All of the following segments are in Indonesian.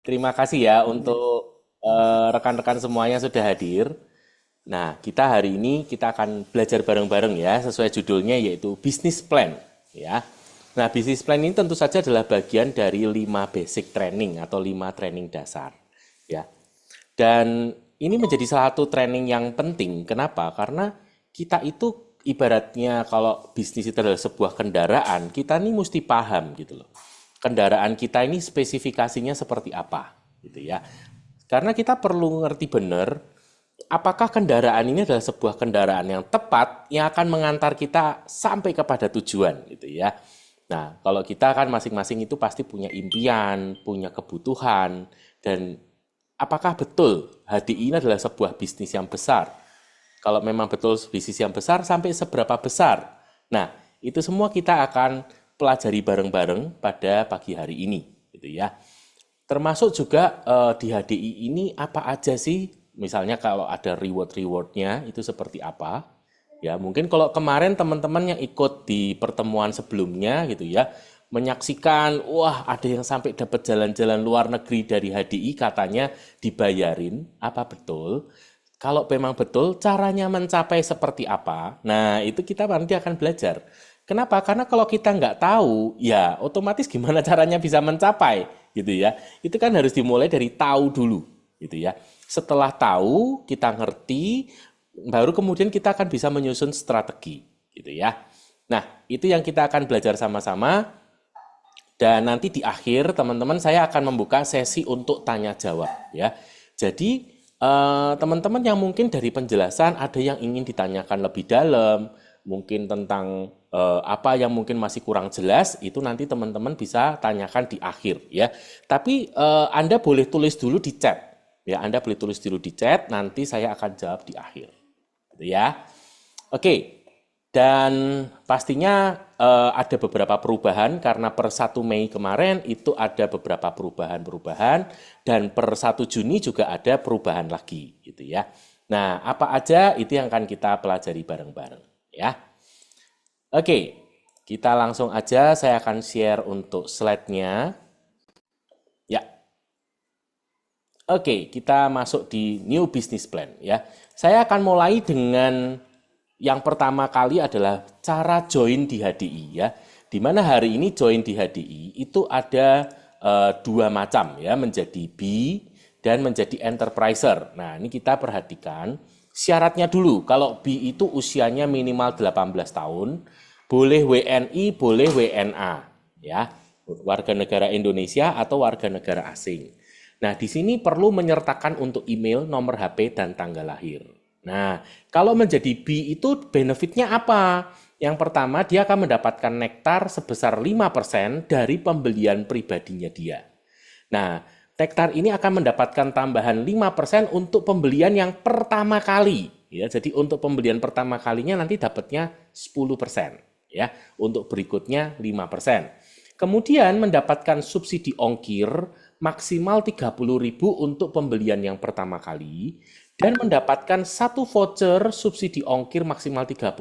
Terima kasih ya untuk rekan-rekan semuanya sudah hadir. Nah, kita hari ini kita akan belajar bareng-bareng ya, sesuai judulnya yaitu business plan ya. Nah, business plan ini tentu saja adalah bagian dari 5 basic training atau 5 training dasar ya. Dan ini menjadi salah satu training yang penting. Kenapa? Karena kita itu ibaratnya kalau bisnis itu adalah sebuah kendaraan, kita ini mesti paham gitu loh. Kendaraan kita ini spesifikasinya seperti apa gitu ya. Karena kita perlu ngerti benar apakah kendaraan ini adalah sebuah kendaraan yang tepat yang akan mengantar kita sampai kepada tujuan gitu ya. Nah, kalau kita kan masing-masing itu pasti punya impian, punya kebutuhan, dan apakah betul HDI ini adalah sebuah bisnis yang besar? Kalau memang betul bisnis yang besar, sampai seberapa besar? Nah, itu semua kita akan pelajari bareng-bareng pada pagi hari ini, gitu ya. Termasuk juga di HDI ini apa aja sih? Misalnya kalau ada reward-rewardnya itu seperti apa? Ya, mungkin kalau kemarin teman-teman yang ikut di pertemuan sebelumnya gitu ya, menyaksikan, wah ada yang sampai dapat jalan-jalan luar negeri dari HDI katanya dibayarin, apa betul? Kalau memang betul, caranya mencapai seperti apa? Nah, itu kita nanti akan belajar. Kenapa? Karena kalau kita nggak tahu, ya otomatis gimana caranya bisa mencapai, gitu ya. Itu kan harus dimulai dari tahu dulu, gitu ya. Setelah tahu, kita ngerti, baru kemudian kita akan bisa menyusun strategi, gitu ya. Nah, itu yang kita akan belajar sama-sama. Dan nanti di akhir, teman-teman, saya akan membuka sesi untuk tanya jawab, ya. Jadi, teman-teman yang mungkin dari penjelasan ada yang ingin ditanyakan lebih dalam, mungkin tentang apa yang mungkin masih kurang jelas, itu nanti teman-teman bisa tanyakan di akhir, ya. Tapi Anda boleh tulis dulu di chat, ya. Anda boleh tulis dulu di chat, nanti saya akan jawab di akhir, gitu ya. Oke, dan pastinya ada beberapa perubahan karena per 1 Mei kemarin itu ada beberapa perubahan-perubahan dan per 1 Juni juga ada perubahan lagi gitu ya. Nah, apa aja itu yang akan kita pelajari bareng-bareng ya. Oke, kita langsung aja saya akan share untuk slide-nya. Ya, oke, kita masuk di new business plan ya. Saya akan mulai dengan yang pertama kali adalah cara join di HDI ya. Di mana hari ini join di HDI itu ada dua macam ya, menjadi B dan menjadi enterpriser. Nah, ini kita perhatikan syaratnya dulu. Kalau B itu usianya minimal 18 tahun, boleh WNI, boleh WNA ya. Warga negara Indonesia atau warga negara asing. Nah, di sini perlu menyertakan untuk email, nomor HP, dan tanggal lahir. Nah, kalau menjadi B itu benefitnya apa? Yang pertama, dia akan mendapatkan nektar sebesar 5% dari pembelian pribadinya dia. Nah, nektar ini akan mendapatkan tambahan 5% untuk pembelian yang pertama kali. Ya, jadi untuk pembelian pertama kalinya nanti dapatnya 10%. Ya, untuk berikutnya 5%. Kemudian mendapatkan subsidi ongkir maksimal 30.000 untuk pembelian yang pertama kali dan mendapatkan satu voucher subsidi ongkir maksimal 30.000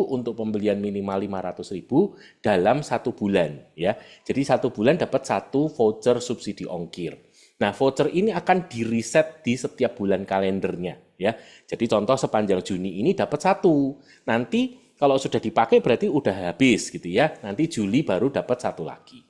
untuk pembelian minimal 500.000 dalam 1 bulan ya. Jadi 1 bulan dapat satu voucher subsidi ongkir. Nah, voucher ini akan di-reset di setiap bulan kalendernya ya. Jadi contoh sepanjang Juni ini dapat satu. Nanti kalau sudah dipakai berarti udah habis gitu ya. Nanti Juli baru dapat satu lagi.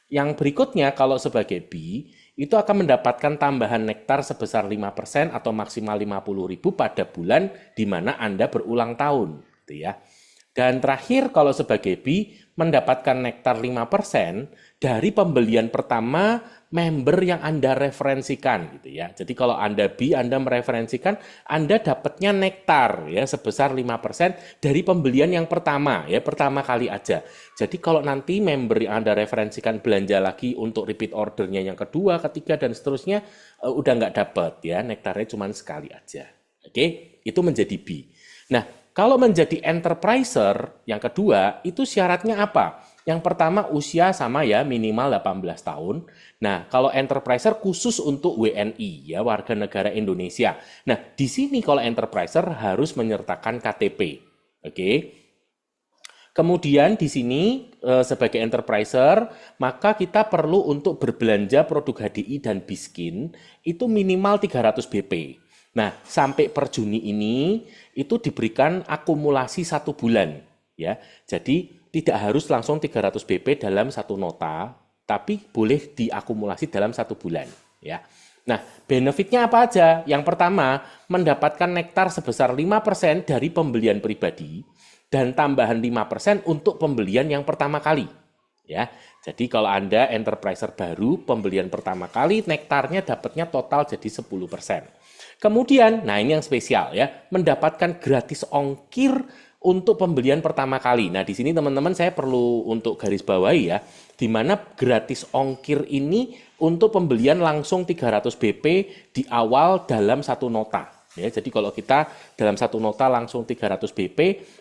Yang berikutnya kalau sebagai B, itu akan mendapatkan tambahan nektar sebesar 5% atau maksimal 50.000 pada bulan di mana Anda berulang tahun. Gitu ya. Dan terakhir kalau sebagai B, mendapatkan nektar 5% dari pembelian pertama member yang Anda referensikan gitu ya. Jadi kalau Anda B, Anda mereferensikan, Anda dapatnya nektar ya sebesar 5% dari pembelian yang pertama ya, pertama kali aja. Jadi kalau nanti member yang Anda referensikan belanja lagi untuk repeat ordernya yang kedua, ketiga dan seterusnya udah nggak dapat ya, nektarnya cuma sekali aja. Oke, itu menjadi B. Nah, kalau menjadi enterpriser yang kedua, itu syaratnya apa? Yang pertama usia sama ya, minimal 18 tahun. Nah, kalau enterpriser khusus untuk WNI ya, warga negara Indonesia. Nah, di sini kalau enterpriser harus menyertakan KTP. Oke. Kemudian di sini sebagai enterpriser, maka kita perlu untuk berbelanja produk HDI dan Biskin itu minimal 300 BP. Nah, sampai per Juni ini itu diberikan akumulasi 1 bulan, ya. Jadi tidak harus langsung 300 BP dalam satu nota, tapi boleh diakumulasi dalam 1 bulan, ya. Nah, benefitnya apa aja? Yang pertama, mendapatkan nektar sebesar 5% dari pembelian pribadi dan tambahan 5% untuk pembelian yang pertama kali. Ya, jadi kalau Anda enterpriser baru, pembelian pertama kali nektarnya dapatnya total jadi 10%. Kemudian, nah ini yang spesial ya, mendapatkan gratis ongkir untuk pembelian pertama kali. Nah, di sini teman-teman saya perlu untuk garis bawahi ya, di mana gratis ongkir ini untuk pembelian langsung 300 BP di awal dalam satu nota. Ya, jadi kalau kita dalam satu nota langsung 300 BP,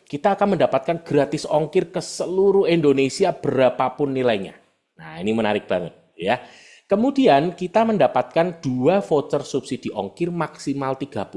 kita akan mendapatkan gratis ongkir ke seluruh Indonesia berapapun nilainya. Nah, ini menarik banget ya. Kemudian kita mendapatkan 2 voucher subsidi ongkir maksimal 30.000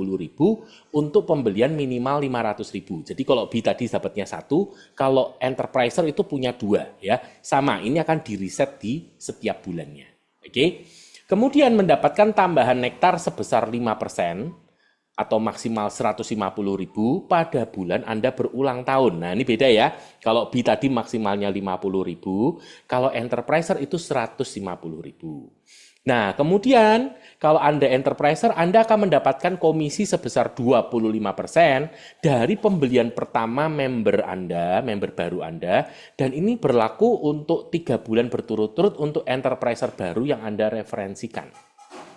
untuk pembelian minimal 500.000. Jadi kalau B tadi dapatnya 1, kalau enterpriser itu punya 2 ya. Sama, ini akan di-reset di setiap bulannya. Oke. Kemudian mendapatkan tambahan nektar sebesar 5% atau maksimal 150.000 pada bulan Anda berulang tahun. Nah, ini beda ya. Kalau B tadi maksimalnya 50.000, kalau enterpriser itu 150.000. Nah, kemudian kalau Anda enterpriser, Anda akan mendapatkan komisi sebesar 25% dari pembelian pertama member Anda, member baru Anda, dan ini berlaku untuk 3 bulan berturut-turut untuk enterpriser baru yang Anda referensikan.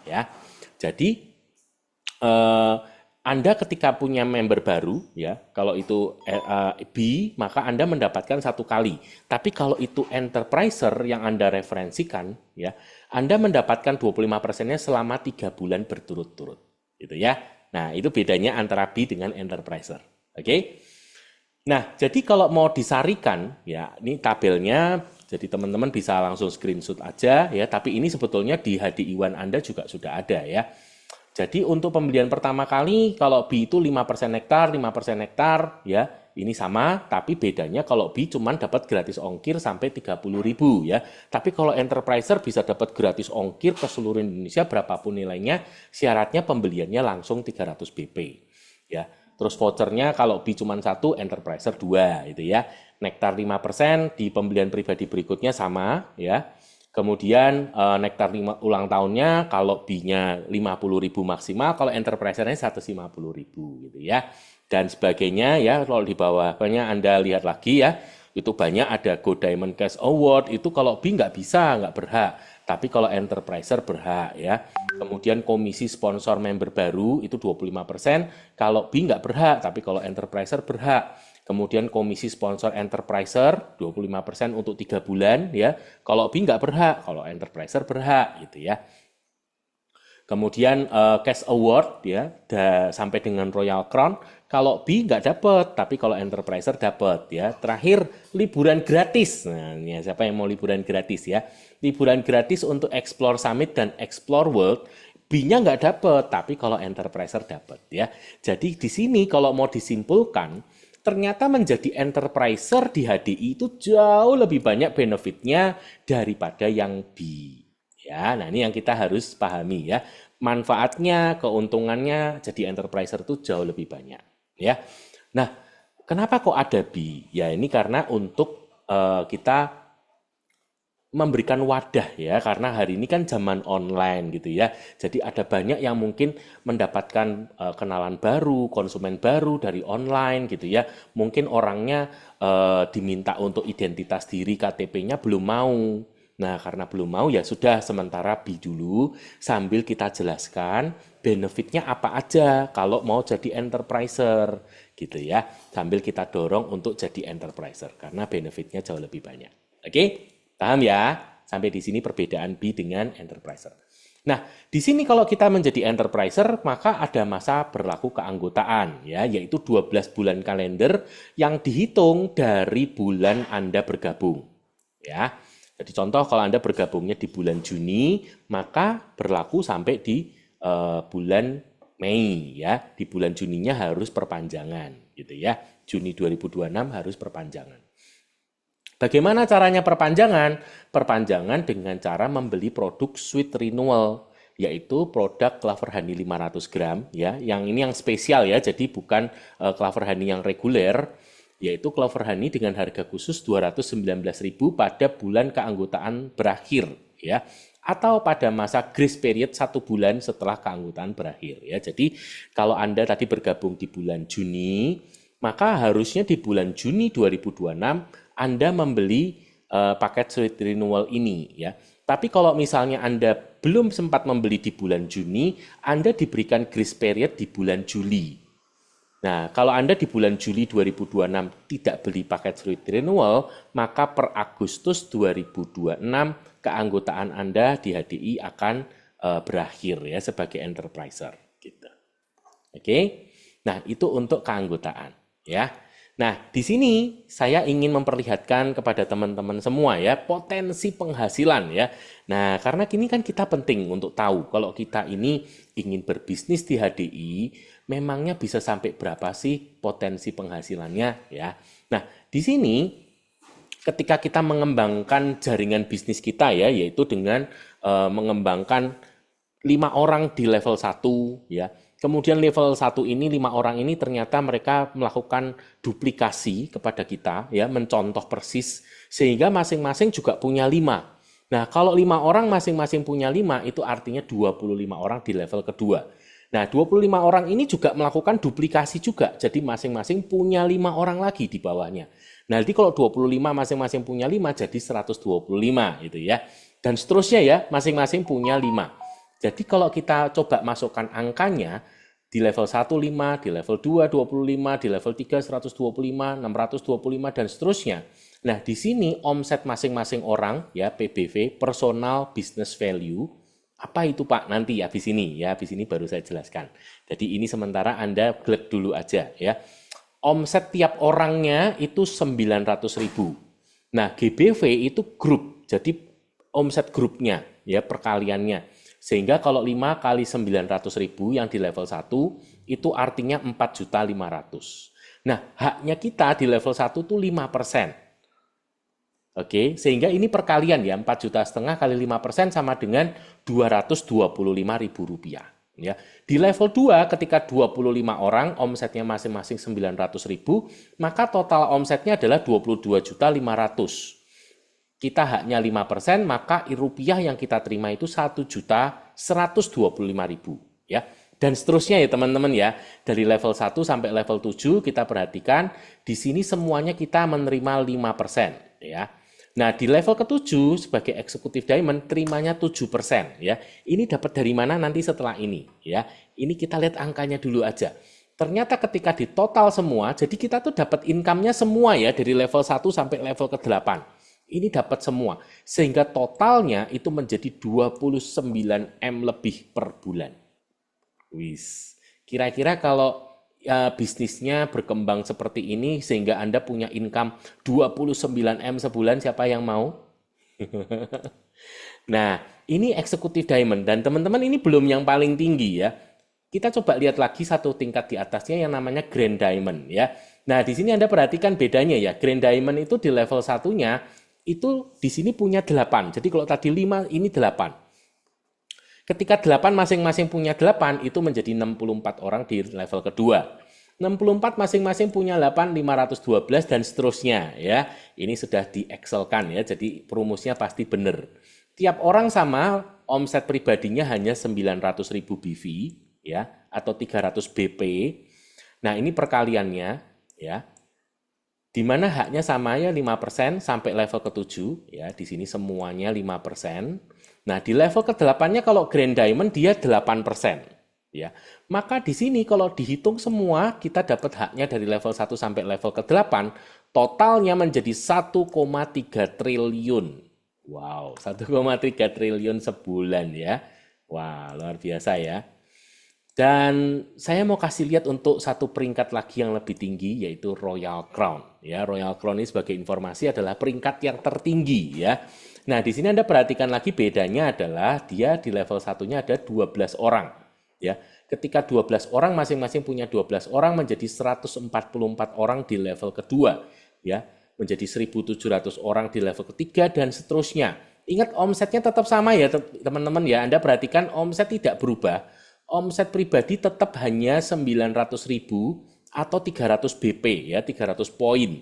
Ya. Jadi Anda ketika punya member baru, ya, kalau itu B, maka Anda mendapatkan 1 kali. Tapi kalau itu enterpriser yang Anda referensikan, ya, Anda mendapatkan 25%-nya selama 3 bulan berturut-turut, gitu ya. Nah, itu bedanya antara B dengan enterpriser. Oke? Nah, jadi kalau mau disarikan, ya, ini tabelnya, jadi teman-teman bisa langsung screenshot aja, ya. Tapi ini sebetulnya di HDI One Anda juga sudah ada, ya. Jadi untuk pembelian pertama kali, kalau B itu 5% nektar, 5% nektar, ya, ini sama, tapi bedanya kalau B cuma dapat gratis ongkir sampai 30.000 ya. Tapi kalau enterpriser bisa dapat gratis ongkir ke seluruh Indonesia berapapun nilainya, syaratnya pembeliannya langsung 300 BP. Ya. Terus vouchernya kalau B cuma 1, enterpriser 2 gitu ya. Nektar 5% di pembelian pribadi berikutnya sama ya. Kemudian nektar ulang tahunnya kalau B-nya 50.000 maksimal, kalau enterpriser-nya 150.000 gitu ya. Dan sebagainya ya, kalau di bawahnya Anda lihat lagi ya, itu banyak ada Go Diamond Cash Award, itu kalau B nggak bisa, nggak berhak. Tapi kalau enterpriser berhak ya. Kemudian komisi sponsor member baru itu 25%, kalau B nggak berhak, tapi kalau enterpriser berhak. Kemudian komisi sponsor enterpriser 25% untuk 3 bulan ya. Kalau B nggak berhak, kalau enterpriser berhak gitu ya. Kemudian cash award ya sampai dengan Royal Crown, kalau B nggak dapat, tapi kalau enterpriser dapat ya. Terakhir liburan gratis. Nah, ini siapa yang mau liburan gratis ya? Liburan gratis untuk Explore Summit dan Explore World. B-nya nggak dapat, tapi kalau enterpriser dapat ya. Jadi di sini kalau mau disimpulkan, ternyata menjadi enterpriser di HDI itu jauh lebih banyak benefitnya daripada yang B. Ya, nah ini yang kita harus pahami ya. Manfaatnya, keuntungannya jadi enterpriser itu jauh lebih banyak. Ya, nah kenapa kok ada B? Ya ini karena untuk kita memberikan wadah ya, karena hari ini kan zaman online gitu ya. Jadi ada banyak yang mungkin mendapatkan kenalan baru, konsumen baru dari online gitu ya. Mungkin orangnya diminta untuk identitas diri KTP-nya belum mau. Nah, karena belum mau ya sudah sementara B dulu sambil kita jelaskan benefitnya apa aja kalau mau jadi enterpriser gitu ya. Sambil kita dorong untuk jadi enterpriser karena benefitnya jauh lebih banyak. Oke? Paham ya? Sampai di sini perbedaan B dengan enterpriser. Nah, di sini kalau kita menjadi enterpriser, maka ada masa berlaku keanggotaan, ya, yaitu 12 bulan kalender yang dihitung dari bulan Anda bergabung. Ya, jadi contoh kalau Anda bergabungnya di bulan Juni, maka berlaku sampai di bulan Mei, ya. Di bulan Juninya harus perpanjangan, gitu ya. Juni 2026 harus perpanjangan. Bagaimana caranya perpanjangan? Perpanjangan dengan cara membeli produk Sweet Renewal, yaitu produk Clover Honey 500 gram, ya. Yang ini yang spesial ya, jadi bukan Clover Honey yang reguler, yaitu Clover Honey dengan harga khusus 219.000 pada bulan keanggotaan berakhir, ya. Atau pada masa grace period 1 bulan setelah keanggotaan berakhir, ya. Jadi kalau Anda tadi bergabung di bulan Juni, maka harusnya di bulan Juni 2026 Anda membeli paket Sweet Renewal ini, ya. Tapi kalau misalnya Anda belum sempat membeli di bulan Juni, Anda diberikan grace period di bulan Juli. Nah, kalau Anda di bulan Juli 2026 tidak beli paket Sweet Renewal, maka per Agustus 2026 keanggotaan Anda di HDI akan berakhir ya sebagai enterpriser gitu. Oke. Nah, itu untuk keanggotaan ya. Nah, di sini saya ingin memperlihatkan kepada teman-teman semua ya potensi penghasilan ya. Nah, karena kini kan kita penting untuk tahu kalau kita ini ingin berbisnis di HDI, memangnya bisa sampai berapa sih potensi penghasilannya ya. Nah, di sini ketika kita mengembangkan jaringan bisnis kita ya, yaitu dengan mengembangkan 5 orang di level 1 ya. Kemudian level 1 ini 5 orang ini ternyata mereka melakukan duplikasi kepada kita ya, mencontoh persis sehingga masing-masing juga punya 5. Nah, kalau 5 orang masing-masing punya 5 itu artinya 25 orang di level kedua. Nah, 25 orang ini juga melakukan duplikasi juga. Jadi masing-masing punya 5 orang lagi di bawahnya. Nah, jadi kalau 25 masing-masing punya 5 jadi 125 gitu ya. Dan seterusnya ya, masing-masing punya 5. Jadi kalau kita coba masukkan angkanya, di level 1 5, di level 2 25, di level 3 125, 625 dan seterusnya. Nah, di sini omset masing-masing orang ya PBV, personal business value, apa itu Pak? Nanti habis ini ya, habis ini baru saya jelaskan. Jadi ini sementara Anda klik dulu aja ya. Omset tiap orangnya itu 900.000. Nah, GBV itu grup. Jadi omset grupnya ya perkaliannya. Sehingga kalau 5 kali 900.000 yang di level 1 itu artinya 4.500.000. Nah, haknya kita di level 1 itu 5%. Oke, sehingga ini perkalian ya, 4,5 juta kali 5% sama dengan Rp225.000. Ya. Di level 2 ketika 25 orang omsetnya masing-masing 900.000, maka total omsetnya adalah 22.500.000. Kita haknya 5%, maka rupiah yang kita terima itu 1.125.000 ya. Dan seterusnya ya teman-teman ya. Dari level 1 sampai level 7 kita perhatikan di sini semuanya kita menerima 5% ya. Nah, di level ke-7 sebagai eksekutif diamond terimanya 7% ya. Ini dapat dari mana nanti setelah ini ya. Ini kita lihat angkanya dulu aja. Ternyata ketika di total semua, jadi kita tuh dapat income-nya semua ya dari level 1 sampai level ke-8. Ini dapat semua, sehingga totalnya itu menjadi 29M lebih per bulan. Wis, kira-kira kalau bisnisnya berkembang seperti ini sehingga Anda punya income 29M sebulan, siapa yang mau? Nah, ini eksekutif diamond dan teman-teman ini belum yang paling tinggi ya. Kita coba lihat lagi satu tingkat di atasnya yang namanya grand diamond ya. Nah, di sini Anda perhatikan bedanya ya. Grand diamond itu di level satunya itu di sini punya 8. Jadi kalau tadi 5, ini 8. Ketika 8 masing-masing punya 8, itu menjadi 64 orang di level kedua. 64 masing-masing punya 8, 512 dan seterusnya ya. Ini sudah di-excelkan ya, jadi perumusnya pasti benar. Tiap orang sama, omset pribadinya hanya 900.000 BV ya, atau 300 BP. Nah, ini perkaliannya ya. Di mana haknya sama ya 5% sampai level ke-7 ya, di sini semuanya 5%. Nah, di level ke-8-nya kalau Grand Diamond dia 8% ya. Maka di sini kalau dihitung semua kita dapat haknya dari level 1 sampai level ke-8 totalnya menjadi 1,3 triliun. Wow, 1,3 triliun sebulan ya. Wah, luar biasa ya. Dan saya mau kasih lihat untuk satu peringkat lagi yang lebih tinggi yaitu Royal Crown. Ya, Royal Crown ini sebagai informasi adalah peringkat yang tertinggi ya. Nah, di sini Anda perhatikan lagi bedanya adalah dia di level satunya ada 12 orang ya. Ketika 12 orang masing-masing punya 12 orang menjadi 144 orang di level kedua ya. menjadi 1.700 orang di level ketiga, dan seterusnya. Ingat omsetnya tetap sama ya teman-teman ya, Anda perhatikan omset tidak berubah. Omset pribadi tetap hanya 900.000 atau 300 BP ya, 300 poin.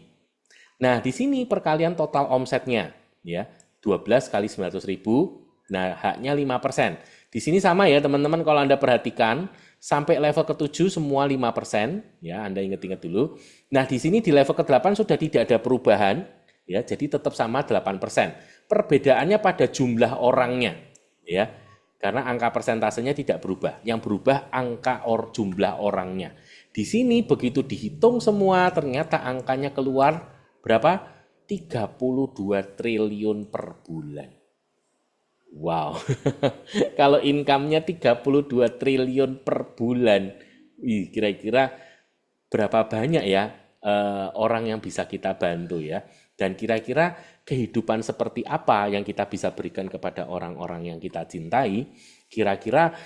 Nah, di sini perkalian total omsetnya ya, 12 kali 900.000, nah haknya 5%. Di sini sama ya teman-teman, kalau Anda perhatikan sampai level ke-7 semua 5%, ya Anda ingat-ingat dulu. Nah, di sini di level ke-8 sudah tidak ada perubahan, ya, jadi tetap sama 8%. Perbedaannya pada jumlah orangnya, ya. Karena angka persentasenya tidak berubah. Yang berubah angka jumlah orangnya. Di sini begitu dihitung semua ternyata angkanya keluar berapa? 32 triliun per bulan. Wow. Kalau income-nya 32 triliun per bulan. Kira-kira berapa banyak ya orang yang bisa kita bantu ya. Dan kira-kira kehidupan seperti apa yang kita bisa berikan kepada orang-orang yang kita cintai. Kira-kira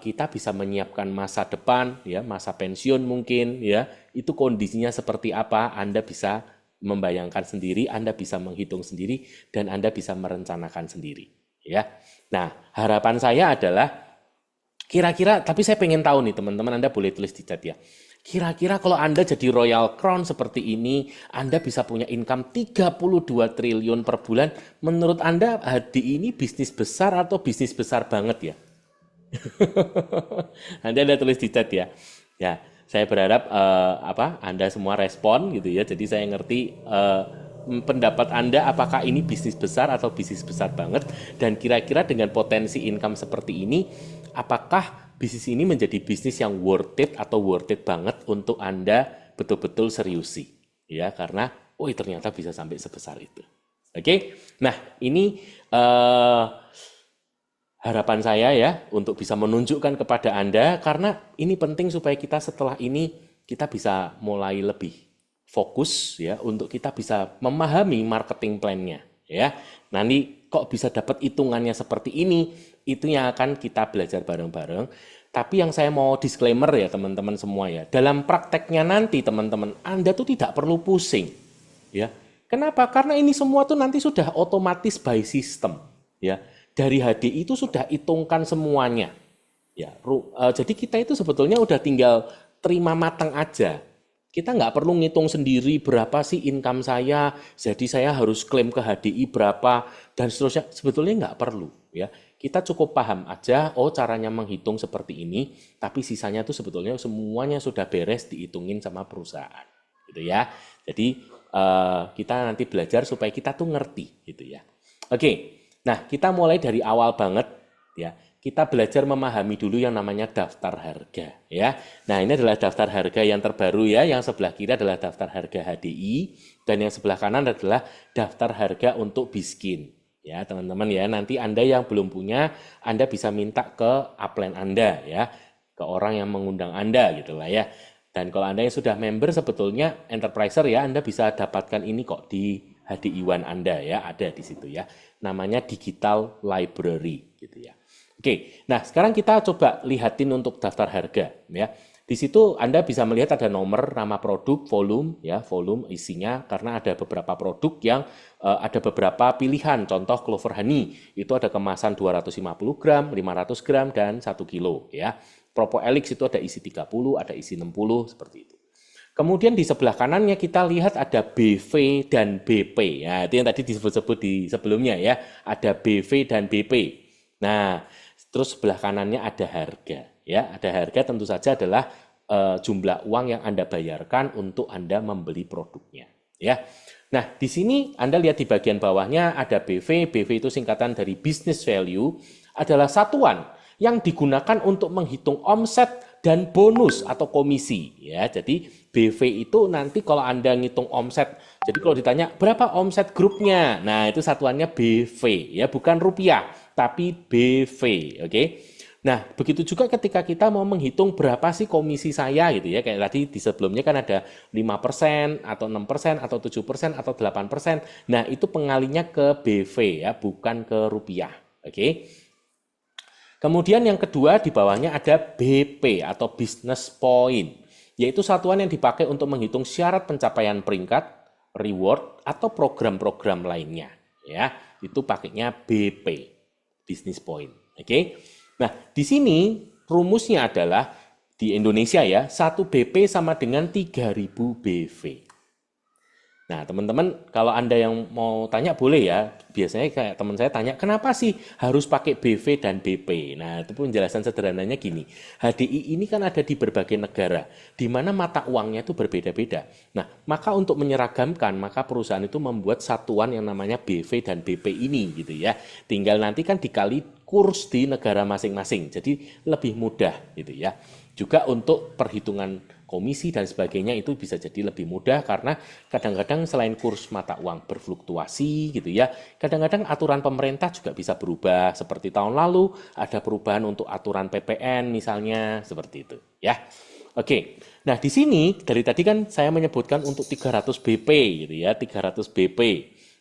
kita bisa menyiapkan masa depan ya, masa pensiun mungkin ya. Itu kondisinya seperti apa, Anda bisa membayangkan sendiri, Anda bisa menghitung sendiri, dan Anda bisa merencanakan sendiri ya. Nah, harapan saya adalah kira-kira, tapi saya pengen tahu nih teman-teman, Anda boleh tulis di chat ya. Kira-kira kalau Anda jadi Royal Crown seperti ini, Anda bisa punya income 32 triliun per bulan. Menurut Anda HDI ini bisnis besar atau bisnis besar banget ya? Anda tulis di chat ya. Ya, saya berharap Anda semua respon gitu ya. Jadi saya ngerti pendapat Anda apakah ini bisnis besar atau bisnis besar banget, dan kira-kira dengan potensi income seperti ini apakah bisnis ini menjadi bisnis yang worth it atau worth it banget untuk Anda betul-betul seriusi ya, karena ternyata bisa sampai sebesar itu. Oke. Nah, ini harapan saya ya untuk bisa menunjukkan kepada Anda, karena ini penting supaya kita setelah ini kita bisa mulai lebih fokus ya, untuk kita bisa memahami marketing plan-nya ya. Nanti kok bisa dapat hitungannya seperti ini, itu yang akan kita belajar bareng-bareng. Tapi yang saya mau disclaimer ya teman-teman semua ya, dalam prakteknya nanti teman-teman, Anda tuh tidak perlu pusing ya. Kenapa? Karena ini semua tuh nanti sudah otomatis by system ya. Dari HDI itu sudah hitungkan semuanya ya. Jadi kita itu sebetulnya udah tinggal terima matang aja. Kita nggak perlu ngitung sendiri berapa sih income saya, jadi saya harus klaim ke HDI berapa, dan seterusnya. Sebetulnya nggak perlu ya. Kita cukup paham aja, caranya menghitung seperti ini, tapi sisanya tuh sebetulnya semuanya sudah beres dihitungin sama perusahaan, gitu ya. Jadi kita nanti belajar supaya kita tuh ngerti, gitu ya. Oke, nah kita mulai dari awal banget ya. Kita belajar memahami dulu yang namanya daftar harga ya. Nah, ini adalah daftar harga yang terbaru ya. Yang sebelah kiri adalah daftar harga HDI, dan yang sebelah kanan adalah daftar harga untuk Biskin. Ya, teman-teman ya. Nanti Anda yang belum punya, Anda bisa minta ke upline Anda ya, ke orang yang mengundang Anda gitu lah ya. Dan kalau Anda yang sudah member sebetulnya enterpriser ya, Anda bisa dapatkan ini kok di HDI One Anda ya, ada di situ ya. Namanya Digital Library gitu ya. Oke, nah sekarang kita coba lihatin untuk daftar harga ya. Di situ Anda bisa melihat ada nomor, nama produk, volume ya, volume isinya, karena ada beberapa produk yang ada beberapa pilihan. Contoh Clover Honey itu ada kemasan 250 gram, 500 gram dan 1 kilo ya. Propo Elix itu ada isi 30, ada isi 60 seperti itu. Kemudian di sebelah kanannya kita lihat ada BV dan BP ya. Itu yang tadi disebut-sebut di sebelumnya ya. Ada BV dan BP. Nah, terus sebelah kanannya ada harga ya. Ada harga tentu saja adalah jumlah uang yang Anda bayarkan untuk Anda membeli produknya ya. Nah, di sini Anda lihat di bagian bawahnya ada BV. BV itu singkatan dari business value, adalah satuan yang digunakan untuk menghitung omset dan bonus atau komisi ya. Jadi BV itu nanti kalau Anda ngitung omset, jadi kalau ditanya berapa omset grupnya, nah itu satuannya BV ya, bukan rupiah tapi BV, oke. Nah, begitu juga ketika kita mau menghitung berapa sih komisi saya gitu ya. Kayak tadi di sebelumnya kan ada 5% atau 6% atau 7% atau 8%. Nah, itu pengalinya ke BV ya, bukan ke rupiah, oke. Kemudian yang kedua di bawahnya ada BP atau business point, yaitu satuan yang dipakai untuk menghitung syarat pencapaian peringkat, reward atau program-program lainnya ya. Itu pakainya BP, business point. Oke. Nah, di sini rumusnya adalah di Indonesia ya, 1 BP sama dengan 3.000 BV. Nah, teman-teman, kalau Anda yang mau tanya boleh ya. Biasanya kayak teman saya tanya, kenapa sih harus pakai BV dan BP? Nah, itu penjelasan sederhananya gini. HDI ini kan ada di berbagai negara, di mana mata uangnya itu berbeda-beda. Nah, maka untuk menyeragamkan, maka perusahaan itu membuat satuan yang namanya BV dan BP ini gitu ya. Tinggal nanti kan dikali kurs di negara masing-masing. Jadi lebih mudah gitu ya. Juga untuk perhitungan komisi dan sebagainya itu bisa jadi lebih mudah karena kadang-kadang selain kurs mata uang berfluktuasi gitu ya, kadang-kadang aturan pemerintah juga bisa berubah. Seperti tahun lalu ada perubahan untuk aturan PPN misalnya, seperti itu ya. Oke, nah di sini dari tadi kan saya menyebutkan untuk 300 BP gitu ya, 300 BP.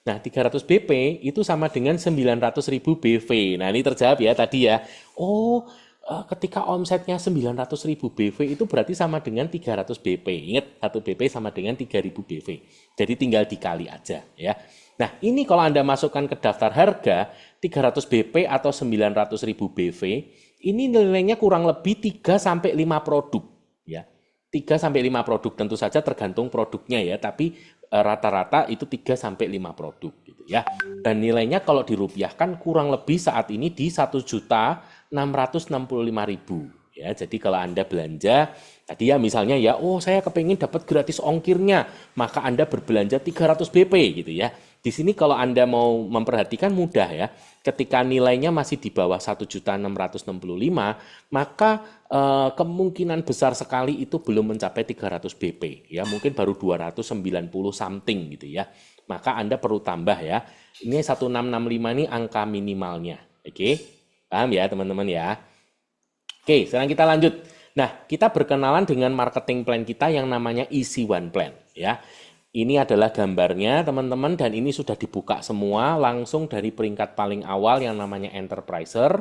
Nah, 300 BP itu sama dengan 900.000 BV. Nah, ini terjawab ya tadi ya. Oh, ketika omsetnya 900.000 BV itu berarti sama dengan 300 BP. Ingat, 1 BP sama dengan 3.000 BV. Jadi tinggal dikali aja ya. Nah, ini kalau Anda masukkan ke daftar harga 300 BP atau 900.000 BV, ini nilainya kurang lebih 3 sampai 5 produk ya. 3 sampai 5 produk tentu saja tergantung produknya ya, tapi rata-rata itu 3 sampai 5 produk gitu ya. Dan nilainya kalau dirupiahkan kurang lebih saat ini di 1.665.000 ya. Jadi kalau Anda belanja tadi ya misalnya ya, oh saya kepengen dapat gratis ongkirnya, maka Anda berbelanja 300 BP gitu ya. Di sini kalau Anda mau memperhatikan mudah ya. Ketika nilainya masih di bawah 1.665, maka kemungkinan besar sekali itu belum mencapai 300 BP ya, mungkin baru 290 something gitu ya. Maka Anda perlu tambah ya. Ini 1665 ini angka minimalnya. Oke. Paham ya, teman-teman ya? Oke, sekarang kita lanjut. Nah, kita berkenalan dengan marketing plan kita yang namanya Easy One Plan ya. Ini adalah gambarnya teman-teman dan ini sudah dibuka semua langsung dari peringkat paling awal yang namanya enterpriser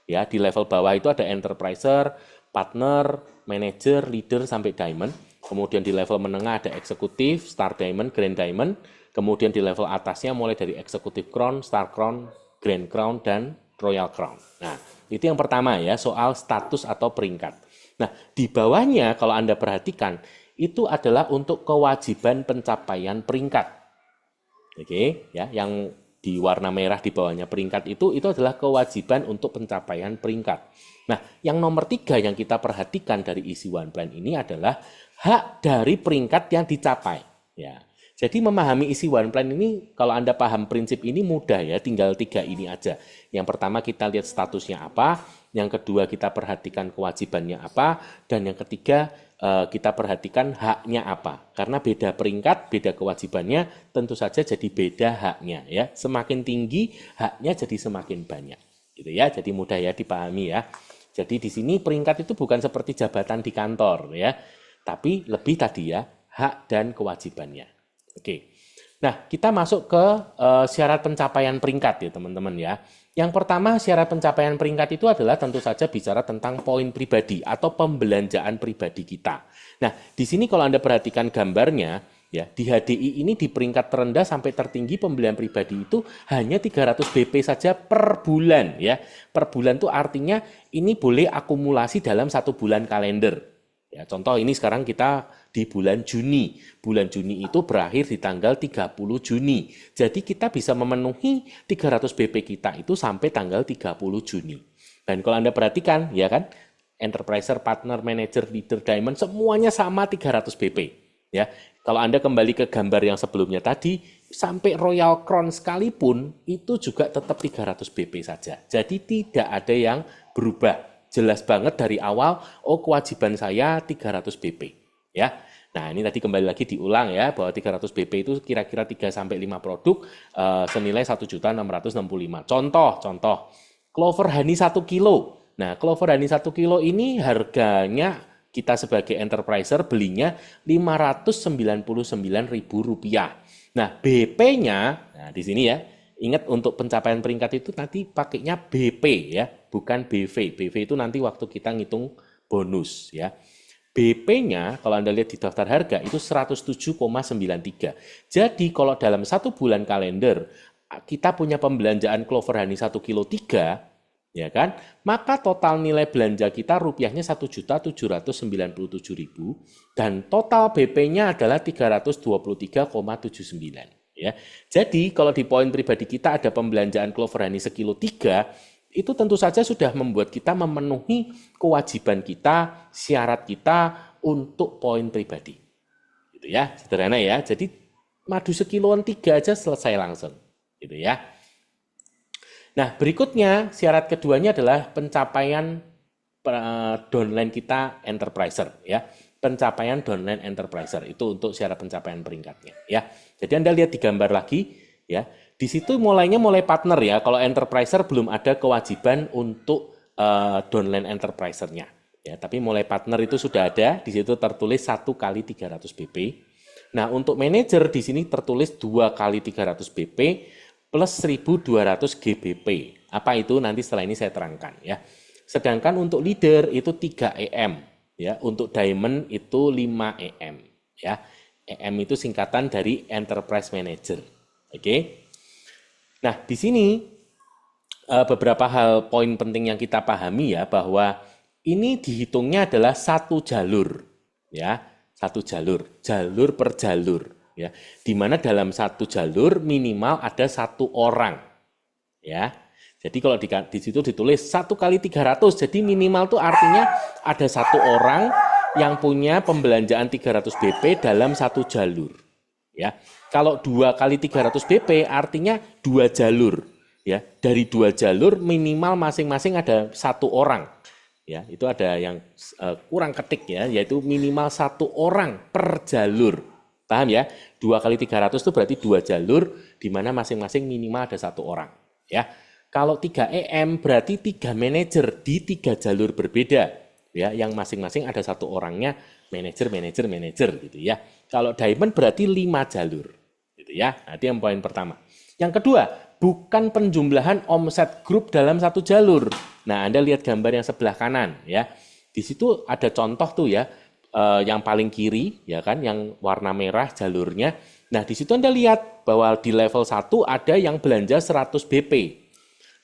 ya. Di level bawah itu ada enterpriser, partner, manager, leader sampai diamond. Kemudian di level menengah ada eksekutif, star diamond, grand diamond. Kemudian di level atasnya mulai dari eksekutif crown, star crown, grand crown dan royal crown. Nah, itu yang pertama ya, soal status atau peringkat. Nah, di bawahnya kalau Anda perhatikan itu adalah untuk kewajiban pencapaian peringkat. Oke, ya, yang di warna merah di bawahnya peringkat itu adalah kewajiban untuk pencapaian peringkat. Nah, yang nomor 3 yang kita perhatikan dari Easy One Plan ini adalah hak dari peringkat yang dicapai. Ya, jadi memahami Easy One Plan ini, kalau Anda paham prinsip ini mudah ya, tinggal 3 ini aja. Yang pertama kita lihat statusnya apa, yang kedua kita perhatikan kewajibannya apa, dan yang ketiga kita perhatikan haknya apa. Karena beda peringkat, beda kewajibannya, tentu saja jadi beda haknya ya. Semakin tinggi haknya jadi semakin banyak. Gitu ya. Jadi mudah ya dipahami ya. Jadi di sini peringkat itu bukan seperti jabatan di kantor ya, tapi lebih tadi ya, hak dan kewajibannya. Oke. Nah, kita masuk ke syarat pencapaian peringkat ya, teman-teman ya. Yang pertama, syarat pencapaian peringkat itu adalah tentu saja bicara tentang poin pribadi atau pembelanjaan pribadi kita. Nah, di sini kalau Anda perhatikan gambarnya, ya, di HDI ini di peringkat terendah sampai tertinggi pembelian pribadi itu hanya 300 BP saja per bulan ya. Per bulan itu artinya ini boleh akumulasi dalam 1 bulan kalender. Ya, contoh ini sekarang kita di bulan Juni. Bulan Juni itu berakhir di tanggal 30 Juni. Jadi kita bisa memenuhi 300 BP kita itu sampai tanggal 30 Juni. Dan kalau Anda perhatikan, ya kan, enterpriser, partner, manager, leader, diamond, semuanya sama 300 BP. Ya, kalau Anda kembali ke gambar yang sebelumnya tadi, sampai Royal Crown sekalipun, itu juga tetap 300 BP saja. Jadi tidak ada yang berubah. Jelas banget dari awal, oh kewajiban saya 300 BP. Ya. Nah, ini tadi kembali lagi diulang ya, bahwa 300 BP itu kira-kira 3 sampai 5 produk senilai 1.665. Contoh, Clover Honey 1 kilo. Nah, Clover Honey 1 kilo ini harganya kita sebagai enterpriser belinya Rp599.000. Nah, BP-nya, nah di sini ya, ingat untuk pencapaian peringkat itu nanti pakainya BP ya, bukan BV. BV itu nanti waktu kita ngitung bonus ya. BP-nya kalau Anda lihat di daftar harga itu 107,93. Jadi kalau dalam 1 bulan kalender kita punya pembelanjaan Clover Honey 1 kilo 3, ya kan? Maka total nilai belanja kita rupiahnya 1.797.000 dan total BP-nya adalah 323,79, ya. Jadi kalau di poin pribadi kita ada pembelanjaan Clover Honey sekilo 3, itu tentu saja sudah membuat kita memenuhi kewajiban kita, syarat kita untuk poin pribadi. Gitu ya, sederhana ya. Jadi madu sekiloan 3 aja selesai langsung. Gitu ya. Nah, berikutnya syarat keduanya adalah pencapaian downline kita enterpriser ya. Pencapaian downline enterpriser itu untuk syarat pencapaian peringkatnya ya. Jadi Anda lihat di gambar lagi ya. Di situ mulai partner ya. Kalau enterpriser belum ada kewajiban untuk downline enterprisernya ya. Tapi mulai partner itu sudah ada. Di situ tertulis 1 kali 300 BP. Nah, untuk manajer di sini tertulis 2 kali 300 BP plus 1.200 GBP. Apa itu? Nanti setelah ini saya terangkan ya. Sedangkan untuk leader itu 3 EM ya. Untuk diamond itu 5 EM ya. EM itu singkatan dari enterprise manager. Oke. Nah, di sini beberapa hal poin penting yang kita pahami ya, bahwa ini dihitungnya adalah satu jalur ya, satu jalur per jalur ya, di mana dalam satu jalur minimal ada 1 orang ya. Jadi kalau di situ ditulis 1 kali 300, jadi minimal tuh artinya ada 1 orang yang punya pembelanjaan 300 BP dalam satu jalur ya. Kalau 2 kali 300 BP artinya 2 jalur ya. Dari 2 jalur minimal masing-masing ada 1 orang ya. Itu ada yang kurang ketik ya, yaitu minimal 1 orang per jalur. Paham ya? 2 kali 300 itu berarti 2 jalur di mana masing-masing minimal ada 1 orang ya. Kalau 3 EM berarti 3 manajer di 3 jalur berbeda ya, yang masing-masing ada 1 orangnya manajer gitu ya. Kalau diamond berarti 5 jalur gitu ya. Nah, itu yang poin pertama. Yang kedua, bukan penjumlahan omset grup dalam satu jalur. Nah, Anda lihat gambar yang sebelah kanan ya. Di situ ada contoh tuh ya, yang paling kiri ya kan, yang warna merah jalurnya. Nah, di situ Anda lihat bahwa di level 1 ada yang belanja 100 BP.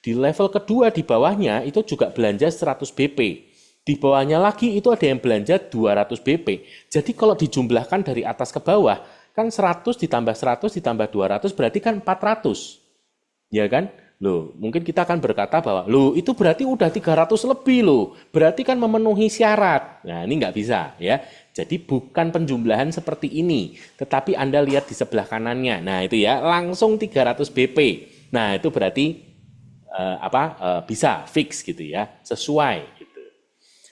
Di level kedua di bawahnya itu juga belanja 100 BP. Di bawahnya lagi itu ada yang belanja 200 BP. Jadi kalau dijumlahkan dari atas ke bawah, kan 100 ditambah 100 ditambah 200 berarti kan 400. Ya kan? Loh, mungkin kita akan berkata bahwa, loh itu berarti udah 300 lebih loh. Berarti kan memenuhi syarat. Nah, ini nggak bisa ya. Jadi bukan penjumlahan seperti ini. Tetapi Anda lihat di sebelah kanannya. Nah, itu ya, langsung 300 BP. Nah, itu berarti bisa fix gitu ya, sesuai.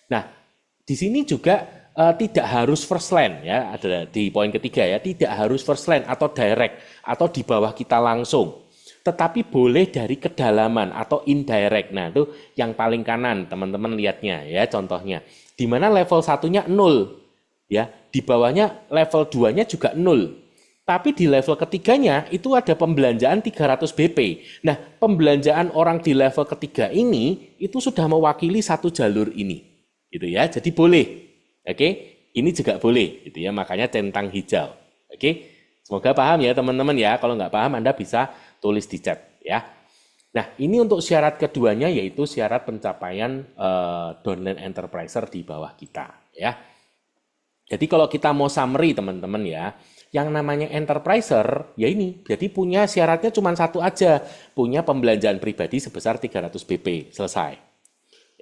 Nah, di sini juga tidak harus first line ya, ada di poin ketiga ya, tidak harus first line atau direct atau di bawah kita langsung. Tetapi boleh dari kedalaman atau indirect. Nah, itu yang paling kanan, teman-teman lihatnya ya, contohnya. Di mana level 1-nya 0 ya, di bawahnya level 2-nya juga 0. Tapi di level ketiganya itu ada pembelanjaan 300 BP. Nah, pembelanjaan orang di level ketiga ini itu sudah mewakili satu jalur ini. Gitu ya, jadi boleh, oke, ini juga boleh, gitu ya, makanya centang hijau, oke, semoga paham ya teman-teman ya. Kalau nggak paham Anda bisa tulis di chat ya. Nah, ini untuk syarat keduanya yaitu syarat pencapaian downline enterpriser di bawah kita ya. Jadi kalau kita mau summary teman-teman ya, yang namanya enterpriser ya ini, jadi punya syaratnya cuma satu aja, punya pembelanjaan pribadi sebesar 300 BP, selesai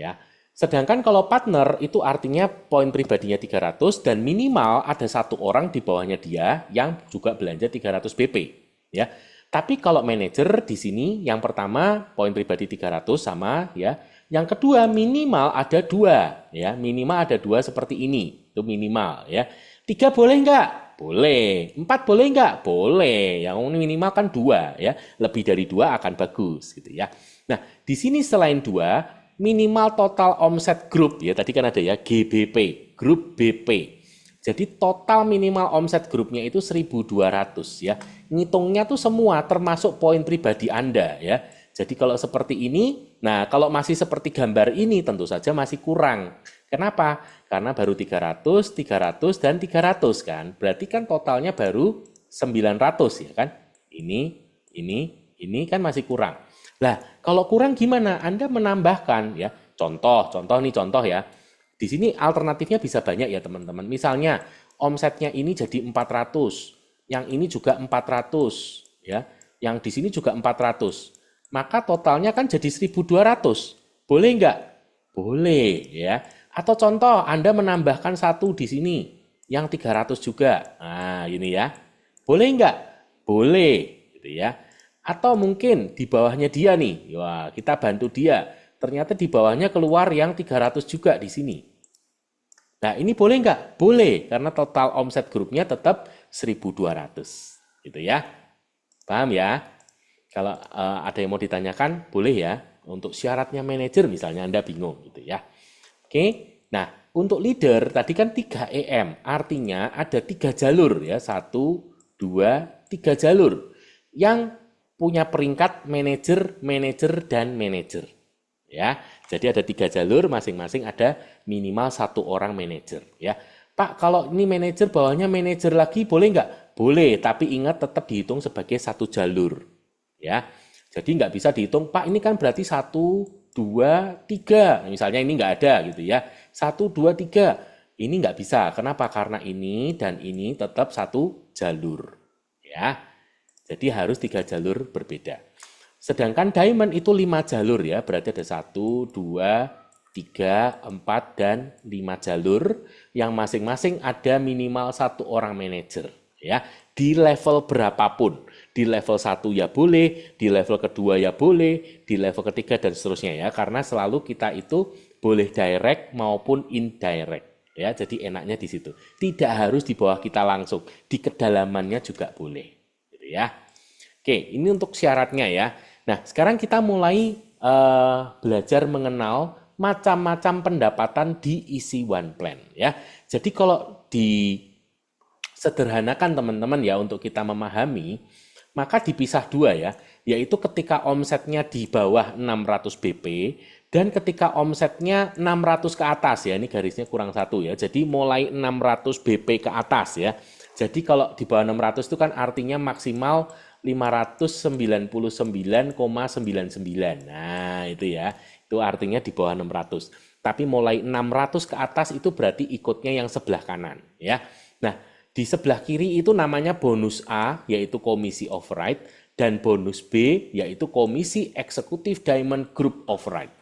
ya. Sedangkan kalau partner itu artinya poin pribadinya 300 dan minimal ada 1 orang di bawahnya dia yang juga belanja 300 BP ya. Tapi kalau manajer di sini yang pertama poin pribadi 300 sama ya. Yang kedua minimal ada 2 ya, minimal ada 2 seperti ini. Itu minimal ya. 3 boleh enggak? Boleh. 4 boleh enggak? Boleh. Yang minimal kan 2 ya. Lebih dari 2 akan bagus gitu ya. Nah, di sini selain 2 minimal total omset grup ya, tadi kan ada ya GBP, grup BP. Jadi total minimal omset grupnya itu 1.200 ya. Ngitungnya tuh semua termasuk poin pribadi Anda ya. Jadi kalau seperti ini, nah kalau masih seperti gambar ini tentu saja masih kurang. Kenapa? Karena baru 300, 300, dan 300 kan. Berarti kan totalnya baru 900 ya kan. Ini kan masih kurang. Lah, kalau kurang gimana? Anda menambahkan ya. Contoh ya. Di sini alternatifnya bisa banyak ya teman-teman. Misalnya omsetnya ini jadi 400, yang ini juga 400 ya. Yang di sini juga 400. Maka totalnya kan jadi 1.200. Boleh nggak? Boleh ya. Atau contoh Anda menambahkan satu di sini yang 300 juga. Nah, ini ya. Boleh nggak? Boleh gitu ya. Atau mungkin di bawahnya dia nih. Wah, kita bantu dia. Ternyata di bawahnya keluar yang 300 juga di sini. Nah, ini boleh nggak? Boleh, karena total omset grupnya tetap 1.200. Gitu ya. Paham ya? Kalau ada yang mau ditanyakan, boleh ya. Untuk syaratnya manajer misalnya Anda bingung gitu ya. Oke, nah untuk leader tadi kan 3 EM, artinya ada 3 jalur ya, 1, 2, 3 jalur yang punya peringkat manajer, dan manajer. Ya, jadi ada 3 jalur, masing-masing ada minimal 1 orang manajer. Ya, Pak, kalau ini manajer bawahnya manajer lagi boleh nggak? Boleh, tapi ingat tetap dihitung sebagai 1 jalur. Ya, jadi nggak bisa dihitung, Pak ini kan berarti 1, 2, 3. Misalnya ini nggak ada gitu ya. 1, 2, 3. Ini nggak bisa. Kenapa? Karena ini dan ini tetap 1 jalur. Ya, jadi harus 3 jalur berbeda. Sedangkan diamond itu 5 jalur ya. Berarti ada 1, 2, 3, 4, dan 5 jalur. Yang masing-masing ada minimal 1 orang manajer. Ya, di level berapapun. Di level 1 ya boleh, di level kedua ya boleh, di level ketiga dan seterusnya ya. Karena selalu kita itu boleh direct maupun indirect. Ya, jadi enaknya di situ. Tidak harus di bawah kita langsung, di kedalamannya juga boleh. Gitu ya. Oke, ini untuk syaratnya ya. Nah, sekarang kita mulai belajar mengenal macam-macam pendapatan di isi one plan ya. Jadi kalau disederhanakan teman-teman ya untuk kita memahami, maka dipisah 2 ya, yaitu ketika omsetnya di bawah 600 BP dan ketika omsetnya 600 ke atas ya, ini garisnya kurang 1 ya, jadi mulai 600 BP ke atas ya. Jadi kalau di bawah 600 itu kan artinya maksimal 599,99. Nah itu ya, itu artinya di bawah 600. Tapi mulai 600 ke atas itu berarti ikutnya yang sebelah kanan ya. Nah, di sebelah kiri itu namanya bonus A, yaitu komisi override, dan bonus B, yaitu komisi eksekutif Diamond Group Override.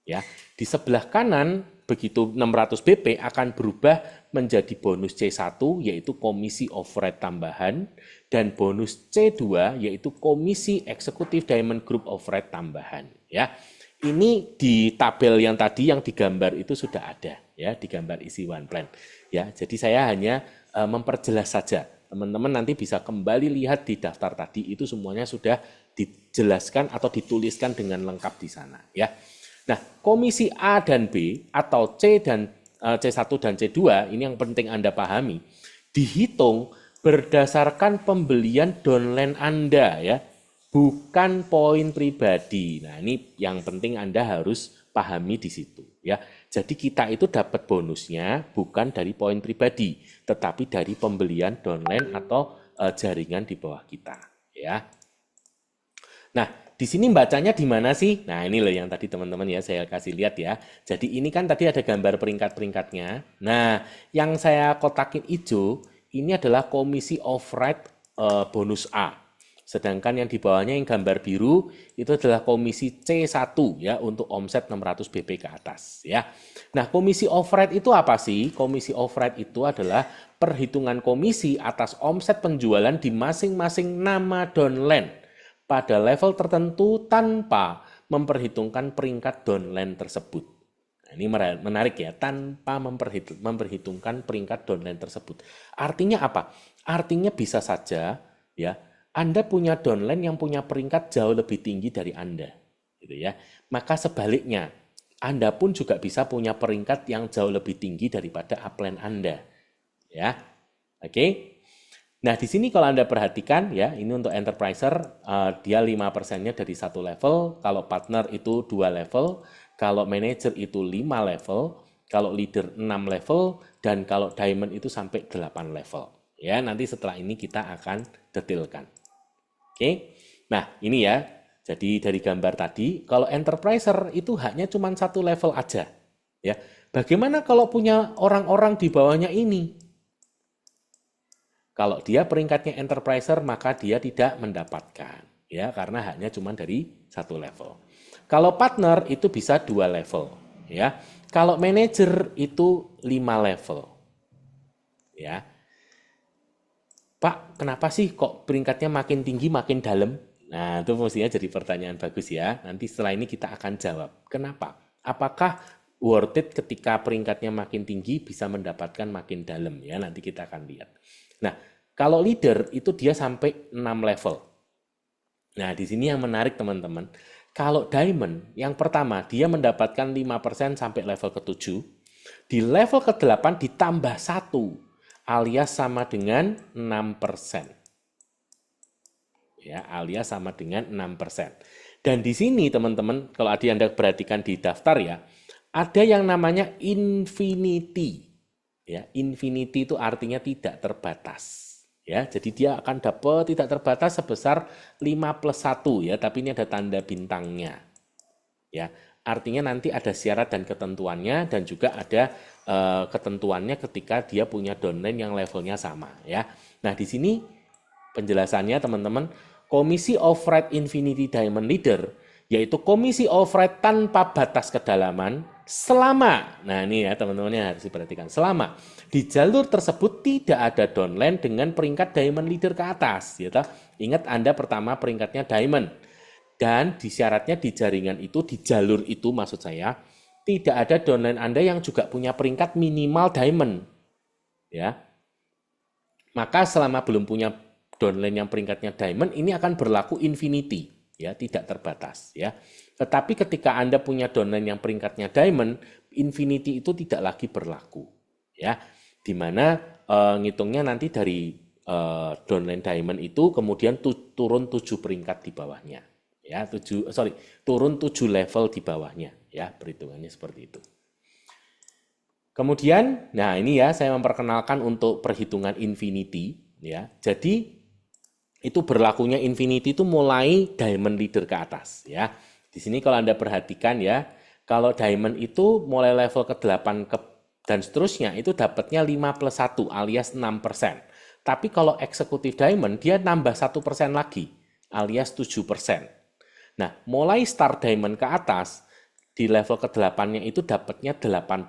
Ya, di sebelah kanan, begitu 600 BP akan berubah menjadi bonus C1, yaitu komisi override tambahan, dan bonus C2, yaitu komisi eksekutif Diamond Group Override tambahan. Ya, ini di tabel yang tadi yang digambar itu sudah ada, ya, digambar isi one plan. Ya, jadi saya hanya memperjelas saja. Teman-teman nanti bisa kembali lihat di daftar tadi, itu semuanya sudah dijelaskan atau dituliskan dengan lengkap di sana ya. Nah, komisi A dan B atau C1 dan C2 ini yang penting Anda pahami, dihitung berdasarkan pembelian downline Anda ya, bukan poin pribadi. Nah, ini yang penting Anda harus pahami di situ ya. Jadi kita itu dapat bonusnya bukan dari poin pribadi, tetapi dari pembelian downline atau jaringan di bawah kita ya. Nah, di sini bacanya di mana sih? Nah, ini loh yang tadi teman-teman ya saya kasih lihat ya. Jadi ini kan tadi ada gambar peringkat-peringkatnya. Nah, yang saya kotakin hijau ini adalah komisi override bonus A. Sedangkan yang di bawahnya yang gambar biru itu adalah komisi C1 ya untuk omset 600 BP ke atas ya. Nah, komisi override itu apa sih? Komisi override itu adalah perhitungan komisi atas omset penjualan di masing-masing nama downline pada level tertentu tanpa memperhitungkan peringkat downline tersebut. Nah, ini menarik ya, tanpa memperhitungkan peringkat downline tersebut. Artinya apa? Artinya bisa saja ya, Anda punya downline yang punya peringkat jauh lebih tinggi dari Anda, gitu ya. Maka sebaliknya, Anda pun juga bisa punya peringkat yang jauh lebih tinggi daripada upline Anda, ya. Oke. Nah, di sini kalau Anda perhatikan ya, ini untuk enterpriser dia 5%-nya dari 1 level, kalau partner itu 2 level, kalau manager itu 5 level, kalau leader 6 level, dan kalau diamond itu sampai 8 level. Ya, nanti setelah ini kita akan detailkan. Oke. Nah, ini ya. Jadi dari gambar tadi, kalau enterpriser itu hanya cuma satu level aja. Ya. Bagaimana kalau punya orang-orang di bawahnya ini? Kalau dia peringkatnya enterpriser, maka dia tidak mendapatkan. Ya, karena hanya cuma dari satu level. Kalau partner itu bisa 2 level. Ya. Kalau manager itu 5 level. Ya. Pak, kenapa sih kok peringkatnya makin tinggi makin dalam? Nah, itu mestinya jadi pertanyaan bagus ya. Nanti setelah ini kita akan jawab. Kenapa? Apakah worth it ketika peringkatnya makin tinggi bisa mendapatkan makin dalam ya? Nanti kita akan lihat. Nah, kalau leader itu dia sampai 6 level. Nah, di sini yang menarik teman-teman. Kalau diamond, yang pertama dia mendapatkan 5% sampai level ke-7. Di level ke-8 ditambah 1 alias sama dengan 6%. Ya, alias sama dengan 6%. Dan di sini teman-teman, kalau Anda perhatikan di daftar ya, ada yang namanya infinity. Ya, infinity itu artinya tidak terbatas. Ya, jadi dia akan dapat tidak terbatas sebesar 5 plus 1 ya, tapi ini ada tanda bintangnya. Ya, artinya nanti ada syarat dan ketentuannya dan juga ada ketentuannya ketika dia punya downline yang levelnya sama ya. Nah, di sini penjelasannya teman-teman, komisi override infinity diamond leader yaitu komisi override tanpa batas kedalaman selama, nah ini ya teman-teman yang harus diperhatikan, selama di jalur tersebut tidak ada downline dengan peringkat diamond leader ke atas. Ya, ingat Anda pertama peringkatnya diamond. Dan di syaratnya di jaringan itu, di jalur itu maksud saya, tidak ada downline Anda yang juga punya peringkat minimal diamond. Ya. Maka selama belum punya downline yang peringkatnya diamond, ini akan berlaku infinity, ya, tidak terbatas, ya. Tetapi ketika Anda punya downline yang peringkatnya diamond, infinity itu tidak lagi berlaku, ya. Di mana ngitungnya nanti dari downline diamond itu kemudian turun 7 peringkat di bawahnya. Ya, turun 7 level di bawahnya, ya, perhitungannya seperti itu. Kemudian, nah ini ya saya memperkenalkan untuk perhitungan infinity, ya. Jadi itu berlakunya infinity itu mulai diamond leader ke atas, ya. Di sini kalau Anda perhatikan ya, kalau diamond itu mulai level ke-8 dan seterusnya itu dapatnya 5 plus 1 alias 6%. Tapi kalau eksekutif diamond dia nambah 1% lagi alias 7%. Nah, mulai start diamond ke atas, di level ke-8-nya itu dapatnya 8%.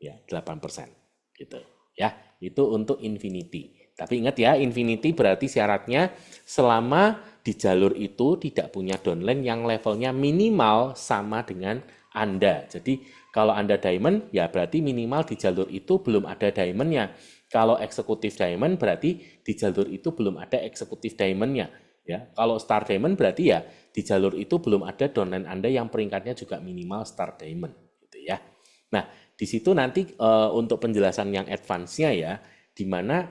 Ya, 8%. Gitu. Ya, itu untuk infinity. Tapi ingat ya, infinity berarti syaratnya selama di jalur itu tidak punya downline yang levelnya minimal sama dengan Anda. Jadi, kalau Anda diamond, ya berarti minimal di jalur itu belum ada diamondnya. Kalau eksekutif diamond, berarti di jalur itu belum ada eksekutif diamondnya. Ya, kalau star diamond berarti ya di jalur itu belum ada downline Anda yang peringkatnya juga minimal star diamond, gitu ya. Nah, di situ nanti untuk penjelasan yang advance-nya ya, di mana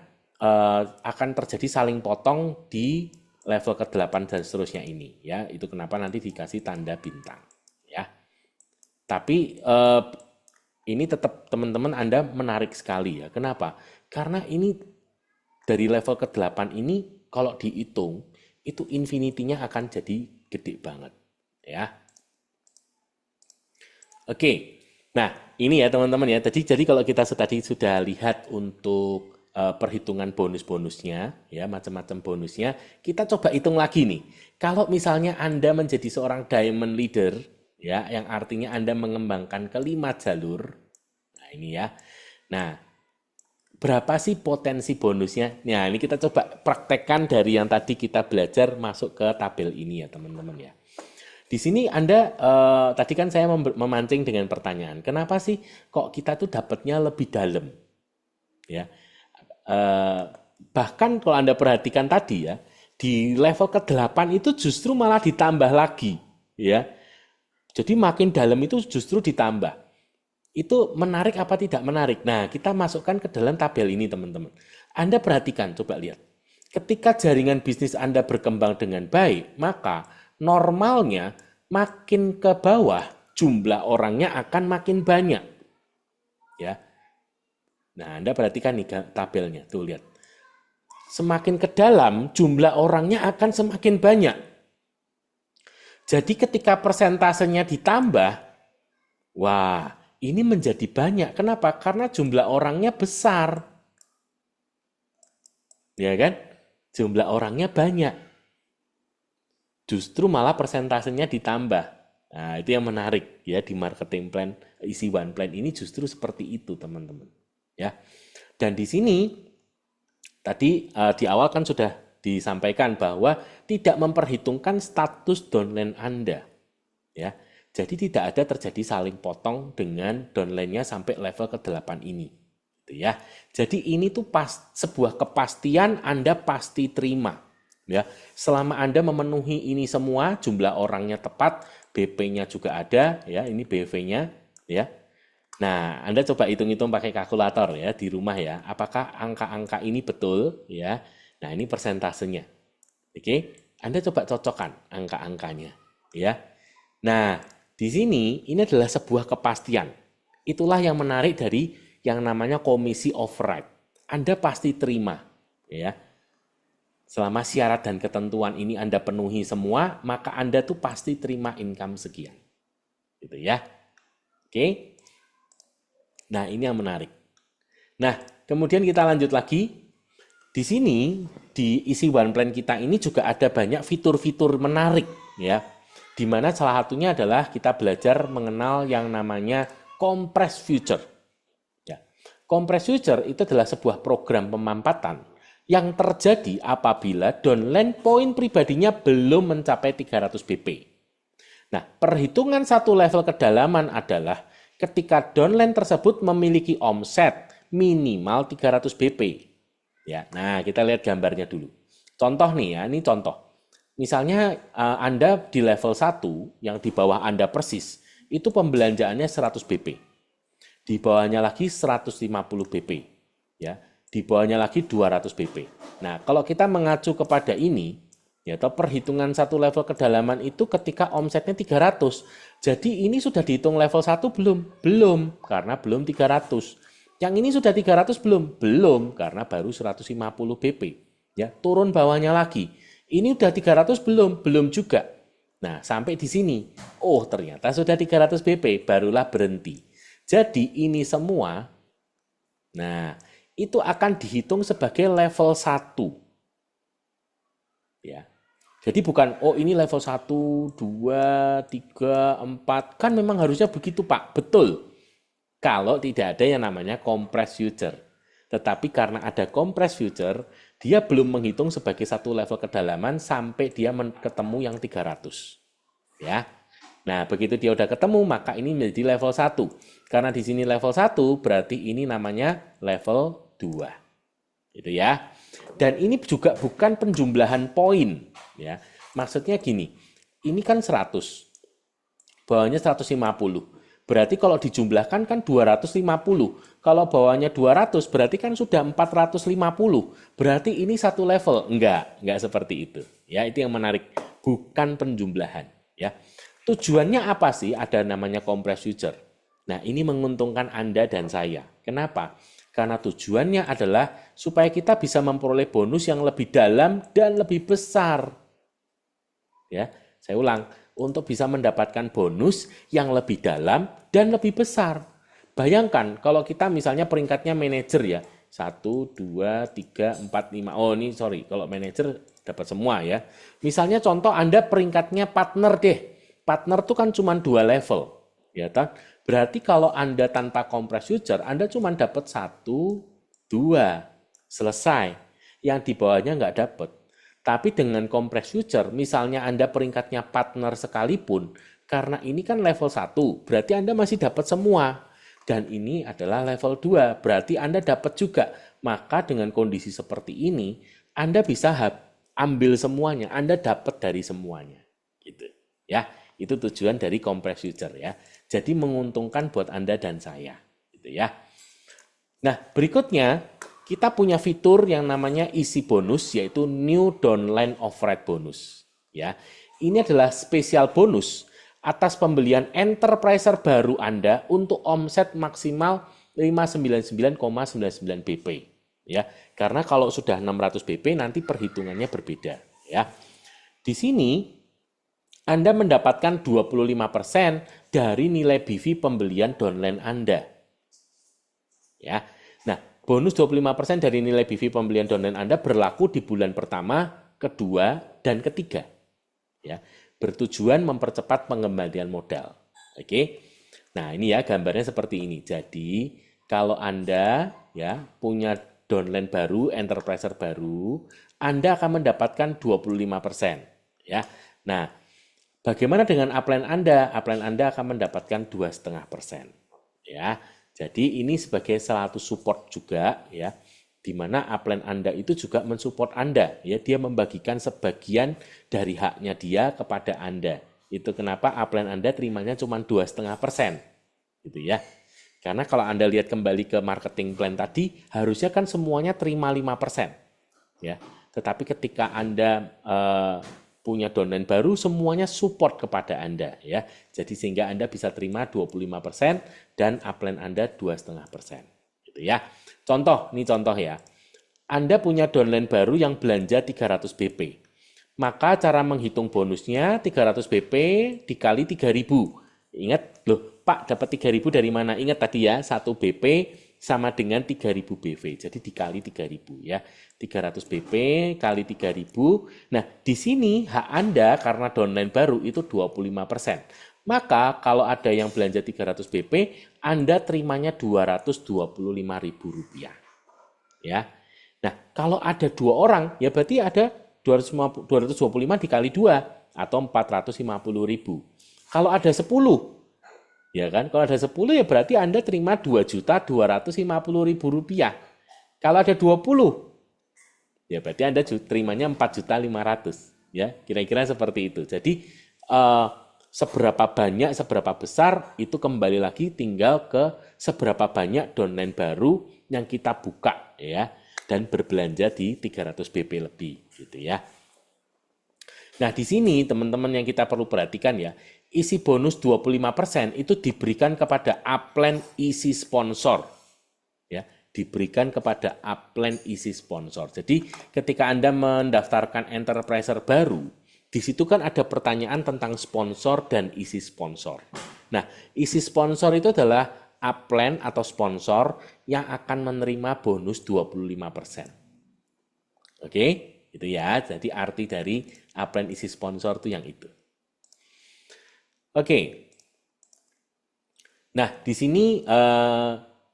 akan terjadi saling potong di level ke-8 dan seterusnya ini, ya. Itu kenapa nanti dikasih tanda bintang, ya. Tapi ini tetap teman-teman Anda menarik sekali ya. Kenapa? Karena ini dari level ke-8 ini kalau dihitung itu infinity-nya akan jadi gede banget, ya. Oke, nah ini ya teman-teman ya. Jadi kalau kita tadi sudah lihat untuk perhitungan bonus-bonusnya, ya macam-macam bonusnya, kita coba hitung lagi nih. Kalau misalnya Anda menjadi seorang diamond leader, ya, yang artinya Anda mengembangkan ke 5 jalur, nah ini ya. Nah, berapa sih potensi bonusnya? Nah, ini kita coba praktekkan dari yang tadi kita belajar masuk ke tabel ini ya, teman-teman ya. Di sini Anda, tadi kan saya memancing dengan pertanyaan, kenapa sih kok kita tuh dapatnya lebih dalam? Ya, bahkan kalau Anda perhatikan tadi ya, di level ke-8 itu justru malah ditambah lagi. Ya, jadi makin dalam itu justru ditambah. Itu menarik apa tidak menarik? Nah, kita masukkan ke dalam tabel ini, teman-teman. Anda perhatikan, coba lihat. Ketika jaringan bisnis Anda berkembang dengan baik, maka normalnya makin ke bawah, jumlah orangnya akan makin banyak. ya. Nah, Anda perhatikan nih tabelnya, tuh lihat. Semakin ke dalam, jumlah orangnya akan semakin banyak. Jadi ketika persentasenya ditambah, wah, ini menjadi banyak. Kenapa? Karena jumlah orangnya besar. Ya kan? Jumlah orangnya banyak. Justru malah persentasenya ditambah. Nah, itu yang menarik ya di marketing plan, isi one plan ini justru seperti itu, teman-teman. Ya. Dan di sini tadi di awal kan sudah disampaikan bahwa tidak memperhitungkan status downline Anda. Ya. Jadi tidak ada terjadi saling potong dengan downline-nya sampai level ke-8 ini. Gitu ya. Jadi ini tuh sebuah kepastian Anda pasti terima. Ya. Selama Anda memenuhi ini semua, jumlah orangnya tepat, BP-nya juga ada, ya, ini BV-nya, ya. Nah, Anda coba hitung-hitung pakai kalkulator ya di rumah ya. Apakah angka-angka ini betul ya? Nah, ini persentasenya. Oke, Anda coba cocokkan angka-angkanya ya. Nah, di sini ini adalah sebuah kepastian. Itulah yang menarik dari yang namanya komisi override. Anda pasti terima ya. Selama syarat dan ketentuan ini Anda penuhi semua, maka Anda tuh pasti terima income sekian. Gitu ya. Oke. Nah, ini yang menarik. Nah, kemudian kita lanjut lagi. Di sini, di isi one plan kita ini juga ada banyak fitur-fitur menarik, ya. Di mana salah satunya adalah kita belajar mengenal yang namanya compress future. Ya. Compress future itu adalah sebuah program pemampatan yang terjadi apabila downline poin pribadinya belum mencapai 300 BP. Nah, perhitungan satu level kedalaman adalah ketika downline tersebut memiliki omset minimal 300 BP. Ya, nah kita lihat gambarnya dulu. Contoh nih ya, ini contoh. Misalnya Anda di level 1 yang di bawah Anda persis, itu pembelanjaannya 100 BP. Di bawahnya lagi 150 BP. Ya, di bawahnya lagi 200 BP. Nah, kalau kita mengacu kepada ini, ya, atau perhitungan satu level kedalaman itu ketika omsetnya 300. Jadi ini sudah dihitung level 1 belum? Belum, karena belum 300. Yang ini sudah 300 belum? Belum, karena baru 150 BP. Ya, turun bawahnya lagi. Ini udah 300 belum? Belum juga. Nah, sampai di sini. Oh, ternyata sudah 300 BP, barulah berhenti. Jadi ini semua, nah, itu akan dihitung sebagai level 1. Ya. Jadi bukan, oh ini level 1, 2, 3, 4. Kan memang harusnya begitu Pak. Betul. Kalau tidak ada yang namanya compress future. Tetapi karena ada compress future, dia belum menghitung sebagai satu level kedalaman sampai dia ketemu yang 300. Ya. Nah, begitu dia udah ketemu, maka ini menjadi level 1. Karena di sini level 1, berarti ini namanya level 2. Gitu ya. Dan ini juga bukan penjumlahan poin, ya. Maksudnya gini, ini kan 100, bawahnya 150. Berarti kalau dijumlahkan kan 250. Kalau bawahnya 200, berarti kan sudah 450. Berarti ini satu level. Enggak seperti itu. Ya, itu yang menarik. Bukan penjumlahan, ya. Tujuannya apa sih ada namanya compress future? Nah, ini menguntungkan Anda dan saya. Kenapa? Karena tujuannya adalah supaya kita bisa memperoleh bonus yang lebih dalam dan lebih besar. Ya, saya ulang, untuk bisa mendapatkan bonus yang lebih dalam dan lebih besar. Bayangkan kalau kita misalnya peringkatnya manajer ya, 1, 2, 3, 4, 5. Oh ini sorry, kalau manajer dapat semua ya. Misalnya contoh Anda peringkatnya partner deh. Partner tuh kan cuma 2 level. Ya kan? Berarti kalau Anda tanpa compress future, Anda cuma dapat 1, 2, selesai. Yang di bawahnya nggak dapat. Tapi dengan compress future, misalnya Anda peringkatnya partner sekalipun, karena ini kan level 1, berarti Anda masih dapat semua. Dan ini adalah level 2, berarti Anda dapat juga. Maka dengan kondisi seperti ini, Anda bisa ambil semuanya, Anda dapat dari semuanya. Gitu. Ya, itu tujuan dari compress future ya. Jadi menguntungkan buat Anda dan saya, gitu ya. Nah, berikutnya kita punya fitur yang namanya isi bonus, yaitu new downline override bonus. Ya, ini adalah spesial bonus atas pembelian enterpriser baru Anda untuk omset maksimal 599,99 BP ya. Karena kalau sudah 600 BP nanti perhitungannya berbeda ya. Di sini Anda mendapatkan 25% dari nilai BV pembelian downline Anda. Ya. Nah, bonus 25% dari nilai BV pembelian downline Anda berlaku di bulan pertama, kedua, dan ketiga. Ya. Bertujuan mempercepat pengembalian modal. Oke. Nah, ini ya gambarnya seperti ini. Jadi, kalau Anda ya punya downline baru, enterpriser baru, Anda akan mendapatkan 25%. Ya. Nah, bagaimana dengan upline Anda? Upline Anda akan mendapatkan 2,5%. Ya. Jadi ini sebagai salah satu support juga ya, di mana upline Anda itu juga mensupport Anda ya, dia membagikan sebagian dari haknya dia kepada Anda. Itu kenapa upline Anda terimanya cuma 2,5%. Gitu ya. Karena kalau Anda lihat kembali ke marketing plan tadi, harusnya kan semuanya terima 5%. Ya. Tetapi ketika Anda punya downline baru, semuanya support kepada Anda ya. Jadi sehingga Anda bisa terima 25% dan upline Anda 2,5%. Gitu ya. Ini contoh ya. Anda punya downline baru yang belanja 300 BP. Maka cara menghitung bonusnya 300 BP dikali 3.000. Ingat, loh Pak dapat 3.000 dari mana? Ingat tadi ya, 1 BP sama dengan 3.000 BV. Jadi dikali 3.000 ya. 300 BP kali 3.000. Nah, di sini hak Anda karena downline baru itu 25%. Maka kalau ada yang belanja 300 BP, Anda terimanya Rp225.000. Ya. Nah, kalau ada 2 orang, ya berarti ada 225 dikali 2 atau 450.000. Kalau ada 10, ya kan? Kalau ada 10 ya berarti Anda terima Rp2.250.000. Kalau ada 20, ya berarti Anda terimanya 4.500.000. Ya, kira-kira seperti itu. Jadi seberapa banyak, seberapa besar itu kembali lagi tinggal ke seberapa banyak downline baru yang kita buka ya dan berbelanja di 300 BP lebih gitu ya. Nah, di sini teman-teman yang kita perlu perhatikan ya, isi bonus 25% itu diberikan kepada upline isi sponsor. Ya, diberikan kepada upline isi sponsor. Jadi, ketika Anda mendaftarkan enterpriser baru, di situ kan ada pertanyaan tentang sponsor dan isi sponsor. Nah, isi sponsor itu adalah upline atau sponsor yang akan menerima bonus 25%. Oke, itu ya. Jadi arti dari upline isi sponsor itu yang itu. Oke. Nah, di sini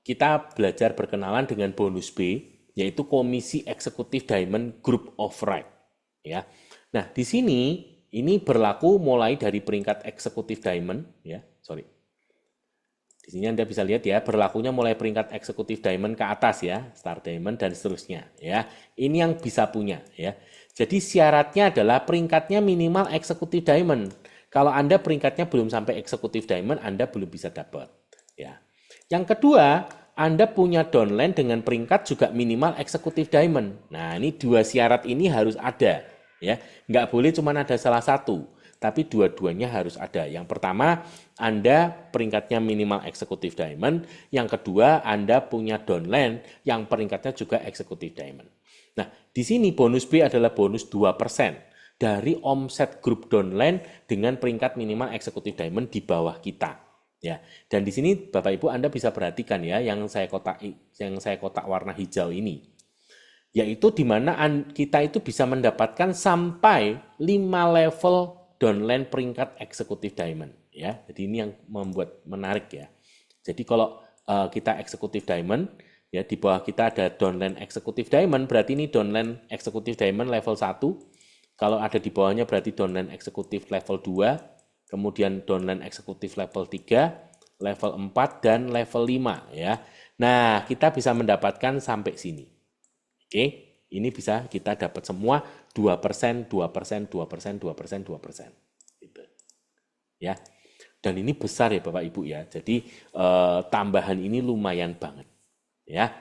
kita belajar berkenalan dengan bonus B, yaitu Komisi Eksekutif Diamond Group of Right. Ya. Nah, di sini ini berlaku mulai dari peringkat eksekutif diamond, ya, sorry. Di sini Anda bisa lihat ya, berlakunya mulai peringkat eksekutif diamond ke atas ya, star diamond dan seterusnya ya. Ini yang bisa punya ya. Jadi syaratnya adalah peringkatnya minimal eksekutif diamond. Kalau Anda peringkatnya belum sampai eksekutif diamond, Anda belum bisa dapat ya. Yang kedua, Anda punya downline dengan peringkat juga minimal eksekutif diamond. Nah, ini dua syarat ini harus ada ya. Nggak boleh cuma ada salah satu. Tapi dua-duanya harus ada. Yang pertama, Anda peringkatnya minimal eksekutif diamond. Yang kedua, Anda punya downline yang peringkatnya juga eksekutif diamond. Nah, di sini bonus B adalah bonus 2% dari omset grup downline dengan peringkat minimal eksekutif diamond di bawah kita. Ya, dan di sini Bapak Ibu Anda bisa perhatikan ya yang saya kotak warna hijau ini. Yaitu di mana kita itu bisa mendapatkan sampai 5 level downline peringkat eksekutif diamond ya. Jadi ini yang membuat menarik ya. Jadi kalau kita eksekutif diamond ya, di bawah kita ada downline eksekutif diamond, berarti ini downline eksekutif diamond level 1. Kalau ada di bawahnya berarti downline eksekutif level 2, kemudian downline eksekutif level 3, level 4 dan level 5 ya. Nah, kita bisa mendapatkan sampai sini. Oke, ini bisa kita dapat semua 2%, 2%, 2%, 2%, 2%. Gitu. Ya. Dan ini besar ya Bapak Ibu ya. Jadi tambahan ini lumayan banget. Ya.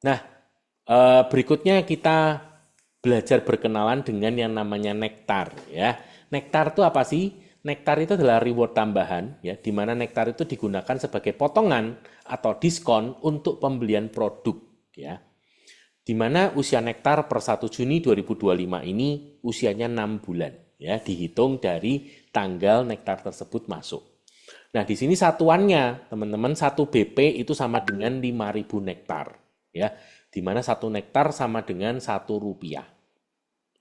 Nah, berikutnya kita belajar berkenalan dengan yang namanya nektar ya. Nektar itu apa sih? nektar itu adalah reward tambahan, ya, di mana nektar itu digunakan sebagai potongan atau diskon untuk pembelian produk, ya. Di mana usia nektar per 1 Juni 2025 ini usianya 6 bulan, ya, dihitung dari tanggal nektar tersebut masuk. Nah, di sini satuannya, teman-teman, 1 BP itu sama dengan 5.000 nektar, ya. Di mana 1 nektar sama dengan 1 rupiah.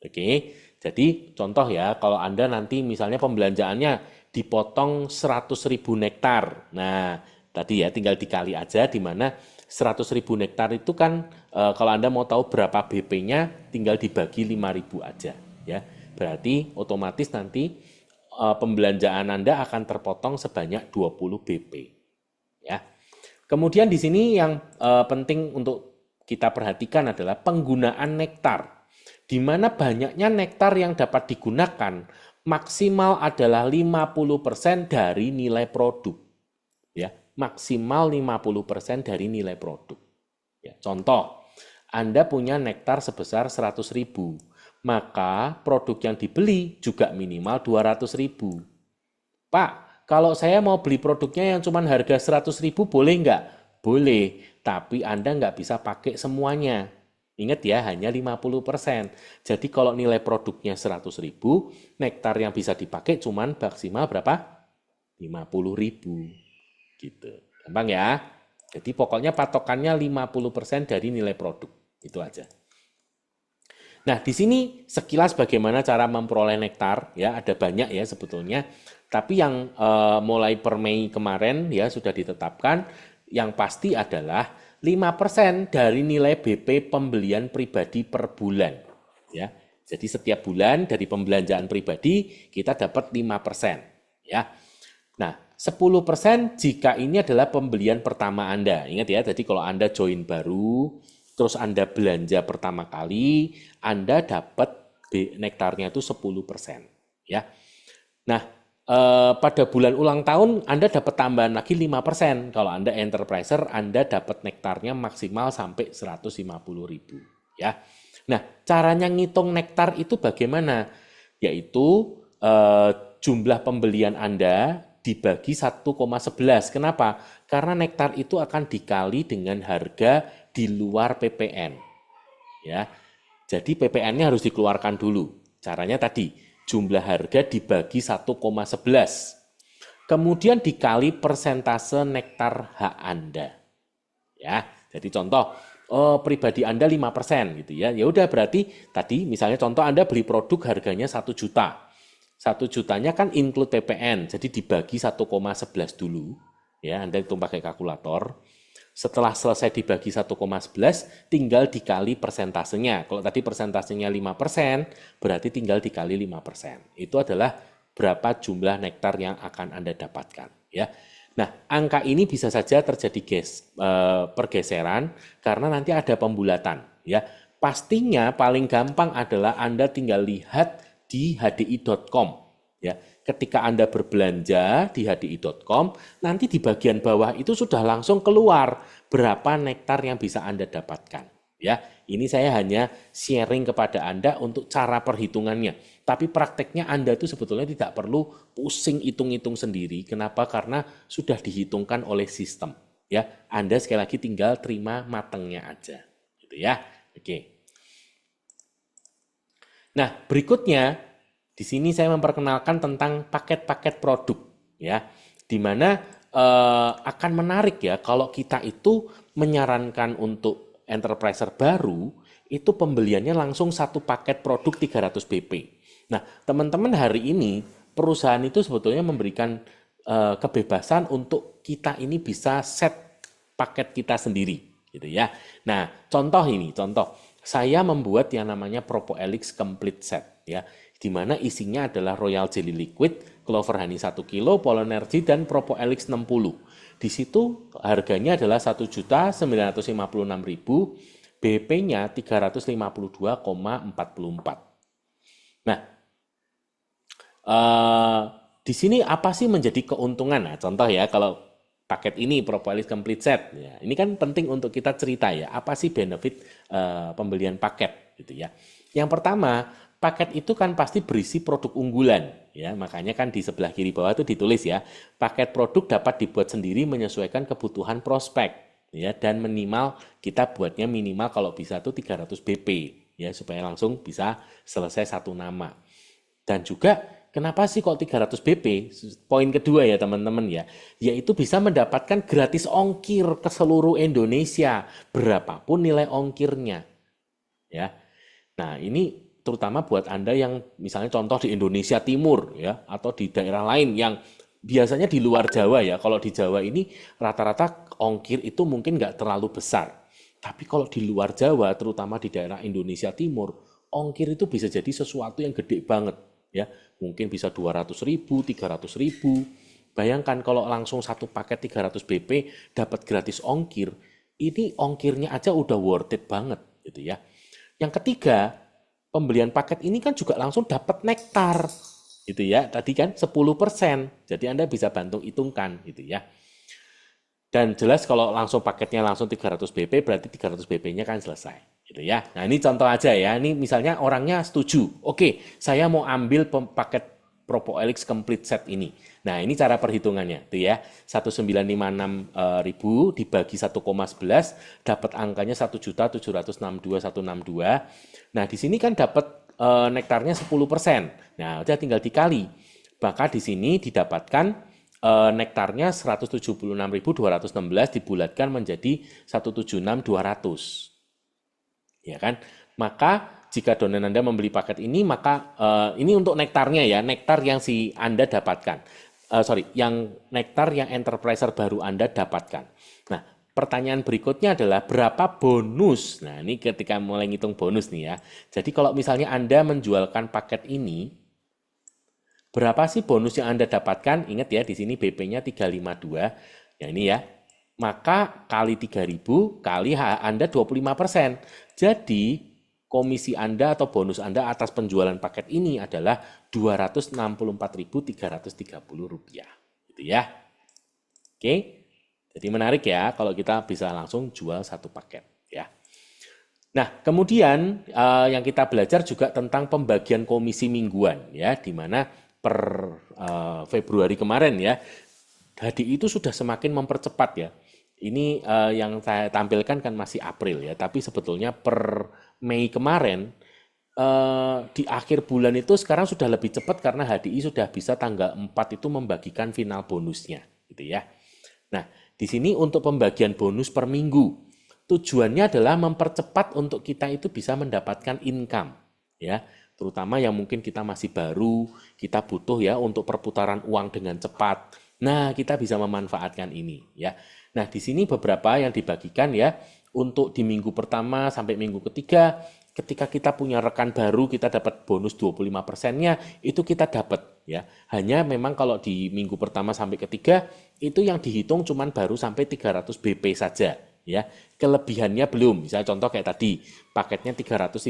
Oke, jadi contoh ya, kalau Anda nanti misalnya pembelanjaannya dipotong 100.000 nektar. Nah, tadi ya tinggal dikali aja, di mana 100.000 nektar itu kan kalau Anda mau tahu berapa BP-nya tinggal dibagi 5.000 aja, ya. Berarti otomatis nanti pembelanjaan Anda akan terpotong sebanyak 20 BP, ya. Kemudian di sini yang penting untuk kita perhatikan adalah penggunaan nektar, di mana banyaknya nektar yang dapat digunakan maksimal adalah 50% dari nilai produk, ya. Maksimal 50% dari nilai produk. Ya, contoh, Anda punya nektar sebesar 100.000, maka produk yang dibeli juga minimal 200.000. Pak, kalau saya mau beli produknya yang cuma harga 100.000 boleh nggak? Boleh, tapi Anda nggak bisa pakai semuanya. Ingat ya, hanya 50%. Jadi kalau nilai produknya 100.000, nektar yang bisa dipakai cuma maksimal berapa? 50.000. Gitu. Gampang ya? Jadi pokoknya patokannya 50% dari nilai produk. Itu aja. Nah, di sini sekilas bagaimana cara memperoleh nektar, ya, ada banyak ya sebetulnya. Tapi yang mulai per Mei kemarin ya sudah ditetapkan, yang pasti adalah 5% dari nilai BP pembelian pribadi per bulan, ya. Jadi setiap bulan dari pembelanjaan pribadi kita dapat 5%, ya. Nah, 10% jika ini adalah pembelian pertama Anda. Ingat ya, jadi kalau Anda join baru, terus Anda belanja pertama kali, Anda dapat nektarnya itu 10%. Ya. Nah, pada bulan ulang tahun Anda dapat tambahan lagi 5%. Kalau Anda enterpriser, Anda dapat nektarnya maksimal sampai 150.000. Ya. Nah, caranya ngitung nektar itu bagaimana? Yaitu jumlah pembelian Anda dibagi 1,11. Kenapa? Karena nektar itu akan dikali dengan harga di luar PPN. Ya. Jadi PPN-nya harus dikeluarkan dulu. Caranya tadi, jumlah harga dibagi 1,11. Kemudian dikali persentase nektar hak Anda. Ya. Jadi contoh, pribadi Anda 5% gitu ya. Ya udah berarti tadi misalnya contoh Anda beli produk harganya 1 juta. 1 jutanya kan include PPN, jadi dibagi 1,11 dulu, ya, Anda hitung pakai kalkulator. Setelah selesai dibagi 1,11, tinggal dikali persentasenya. Kalau tadi persentasenya 5%, berarti tinggal dikali 5%. Itu adalah berapa jumlah nektar yang akan Anda dapatkan, ya. Nah, angka ini bisa saja terjadi pergeseran karena nanti ada pembulatan, ya. Pastinya paling gampang adalah Anda tinggal lihat di hdi.com, ya. Ketika Anda berbelanja di hdi.com, nanti di bagian bawah itu sudah langsung keluar berapa nektar yang bisa Anda dapatkan, ya. Ini saya hanya sharing kepada Anda untuk cara perhitungannya. Tapi prakteknya Anda itu sebetulnya tidak perlu pusing hitung-hitung sendiri. Kenapa? Karena sudah dihitungkan oleh sistem, ya. Anda sekali lagi tinggal terima matangnya aja, gitu ya. Oke. Nah, berikutnya di sini saya memperkenalkan tentang paket-paket produk, ya, di mana akan menarik ya kalau kita itu menyarankan untuk enterpriser baru itu pembeliannya langsung satu paket produk 300 BP. Nah, teman-teman hari ini perusahaan itu sebetulnya memberikan kebebasan untuk kita ini bisa set paket kita sendiri, gitu ya. Nah, contoh saya membuat yang namanya Propoelix Complete Set, ya, di mana isinya adalah Royal Jelly Liquid, Clover Honey 1 kilo, Polenergy, dan Propoelix 60. Di situ harganya adalah 1.956.000, BP-nya 352,44. Nah, di sini apa sih menjadi keuntungan? Nah, contoh ya, kalau paket ini Propoelix Complete Set, ya, ini kan penting untuk kita cerita ya, apa sih benefit pembelian paket gitu ya. Yang pertama, paket itu kan pasti berisi produk unggulan, ya. Makanya kan di sebelah kiri bawah itu ditulis ya, paket produk dapat dibuat sendiri menyesuaikan kebutuhan prospek, ya, dan minimal kita buatnya minimal kalau bisa tuh 300 BP, ya, supaya langsung bisa selesai satu nama. Dan juga kenapa sih kok 300 BP? Poin kedua ya teman-teman ya, yaitu bisa mendapatkan gratis ongkir ke seluruh Indonesia, berapapun nilai ongkirnya, ya. Nah, ini terutama buat Anda yang misalnya contoh di Indonesia Timur ya, atau di daerah lain yang biasanya di luar Jawa ya. Kalau di Jawa ini rata-rata ongkir itu mungkin nggak terlalu besar. Tapi kalau di luar Jawa, terutama di daerah Indonesia Timur, ongkir itu bisa jadi sesuatu yang gede banget ya. Mungkin bisa 200.000, 300.000. Bayangkan kalau langsung satu paket 300 BP dapat gratis ongkir, ini ongkirnya aja udah worth it banget gitu ya. Yang ketiga, pembelian paket ini kan juga langsung dapat nektar, gitu ya. Tadi kan 10%, jadi Anda bisa bantu hitungkan, gitu ya. Dan jelas kalau langsung paketnya langsung 300 BP, berarti 300 BP-nya kan selesai, gitu ya. Nah ini contoh aja ya, ini misalnya orangnya setuju, oke, saya mau ambil paket PropoElix Complete Set ini. Nah, ini cara perhitungannya, tuh ya. 1.956.000 dibagi 1,11 dapat angkanya 1.762.162. Nah, di sini kan dapat nektarnya 10%. Nah, udah tinggal dikali. Maka di sini didapatkan nektarnya 176.216 dibulatkan menjadi 176.200. Ya kan? Maka jika donen Anda membeli paket ini, maka ini untuk nektarnya ya, nektar yang si Anda dapatkan. Yang nektar yang enterpriser baru Anda dapatkan. Nah, pertanyaan berikutnya adalah berapa bonus? Nah, ini ketika mulai ngitung bonus nih ya. Jadi kalau misalnya Anda menjualkan paket ini, berapa sih bonus yang Anda dapatkan? Ingat ya, di sini BP-nya 352. Ya ini ya. Maka kali 3.000 kali Anda 25%. Jadi komisi Anda atau bonus Anda atas penjualan paket ini adalah Rp264.330. Gitu ya. Oke. Jadi menarik ya kalau kita bisa langsung jual satu paket ya. Nah, kemudian yang kita belajar juga tentang pembagian komisi mingguan ya, di mana per Februari kemarin ya, HDI itu sudah semakin mempercepat ya. Ini yang saya tampilkan kan masih April ya, tapi sebetulnya per Mei kemarin di akhir bulan itu sekarang sudah lebih cepat karena HDI sudah bisa tanggal 4 itu membagikan final bonusnya gitu ya. Nah, di sini untuk pembagian bonus per minggu, tujuannya adalah mempercepat untuk kita itu bisa mendapatkan income ya, terutama yang mungkin kita masih baru, kita butuh ya untuk perputaran uang dengan cepat. Nah, kita bisa memanfaatkan ini ya. Nah, di sini beberapa yang dibagikan ya, untuk di minggu pertama sampai minggu ketiga, ketika kita punya rekan baru, kita dapat bonus 25%-nya, itu kita dapat ya. Hanya memang kalau di minggu pertama sampai ketiga, itu yang dihitung cuman baru sampai 300 BP saja ya. Kelebihannya belum. Misalnya contoh kayak tadi, paketnya 352.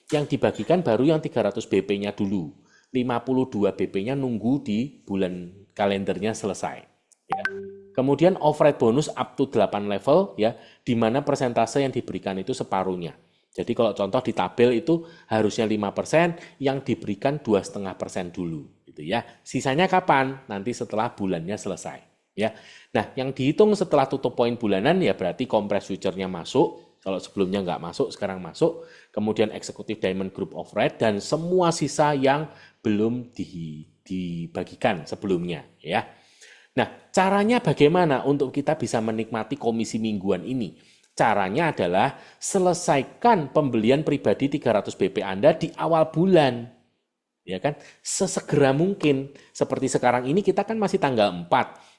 Yang dibagikan baru yang 300 BP-nya dulu. 52 BP-nya nunggu di bulan kalendernya selesai ya. Kemudian override bonus up to 8 level ya, di mana persentase yang diberikan itu separuhnya. Jadi kalau contoh di tabel itu harusnya 5%, yang diberikan 2,5% dulu gitu ya. Sisanya kapan? Nanti setelah bulannya selesai ya. Nah, yang dihitung setelah tutup poin bulanan ya berarti kompres future-nya masuk. Kalau sebelumnya nggak masuk, sekarang masuk. Kemudian Executive Diamond Group Override dan semua sisa yang belum dibagikan sebelumnya ya. Nah, caranya bagaimana untuk kita bisa menikmati komisi mingguan ini? Caranya adalah selesaikan pembelian pribadi 300 BP Anda di awal bulan. Ya kan? Sesegera mungkin. Seperti sekarang ini kita kan masih tanggal 4.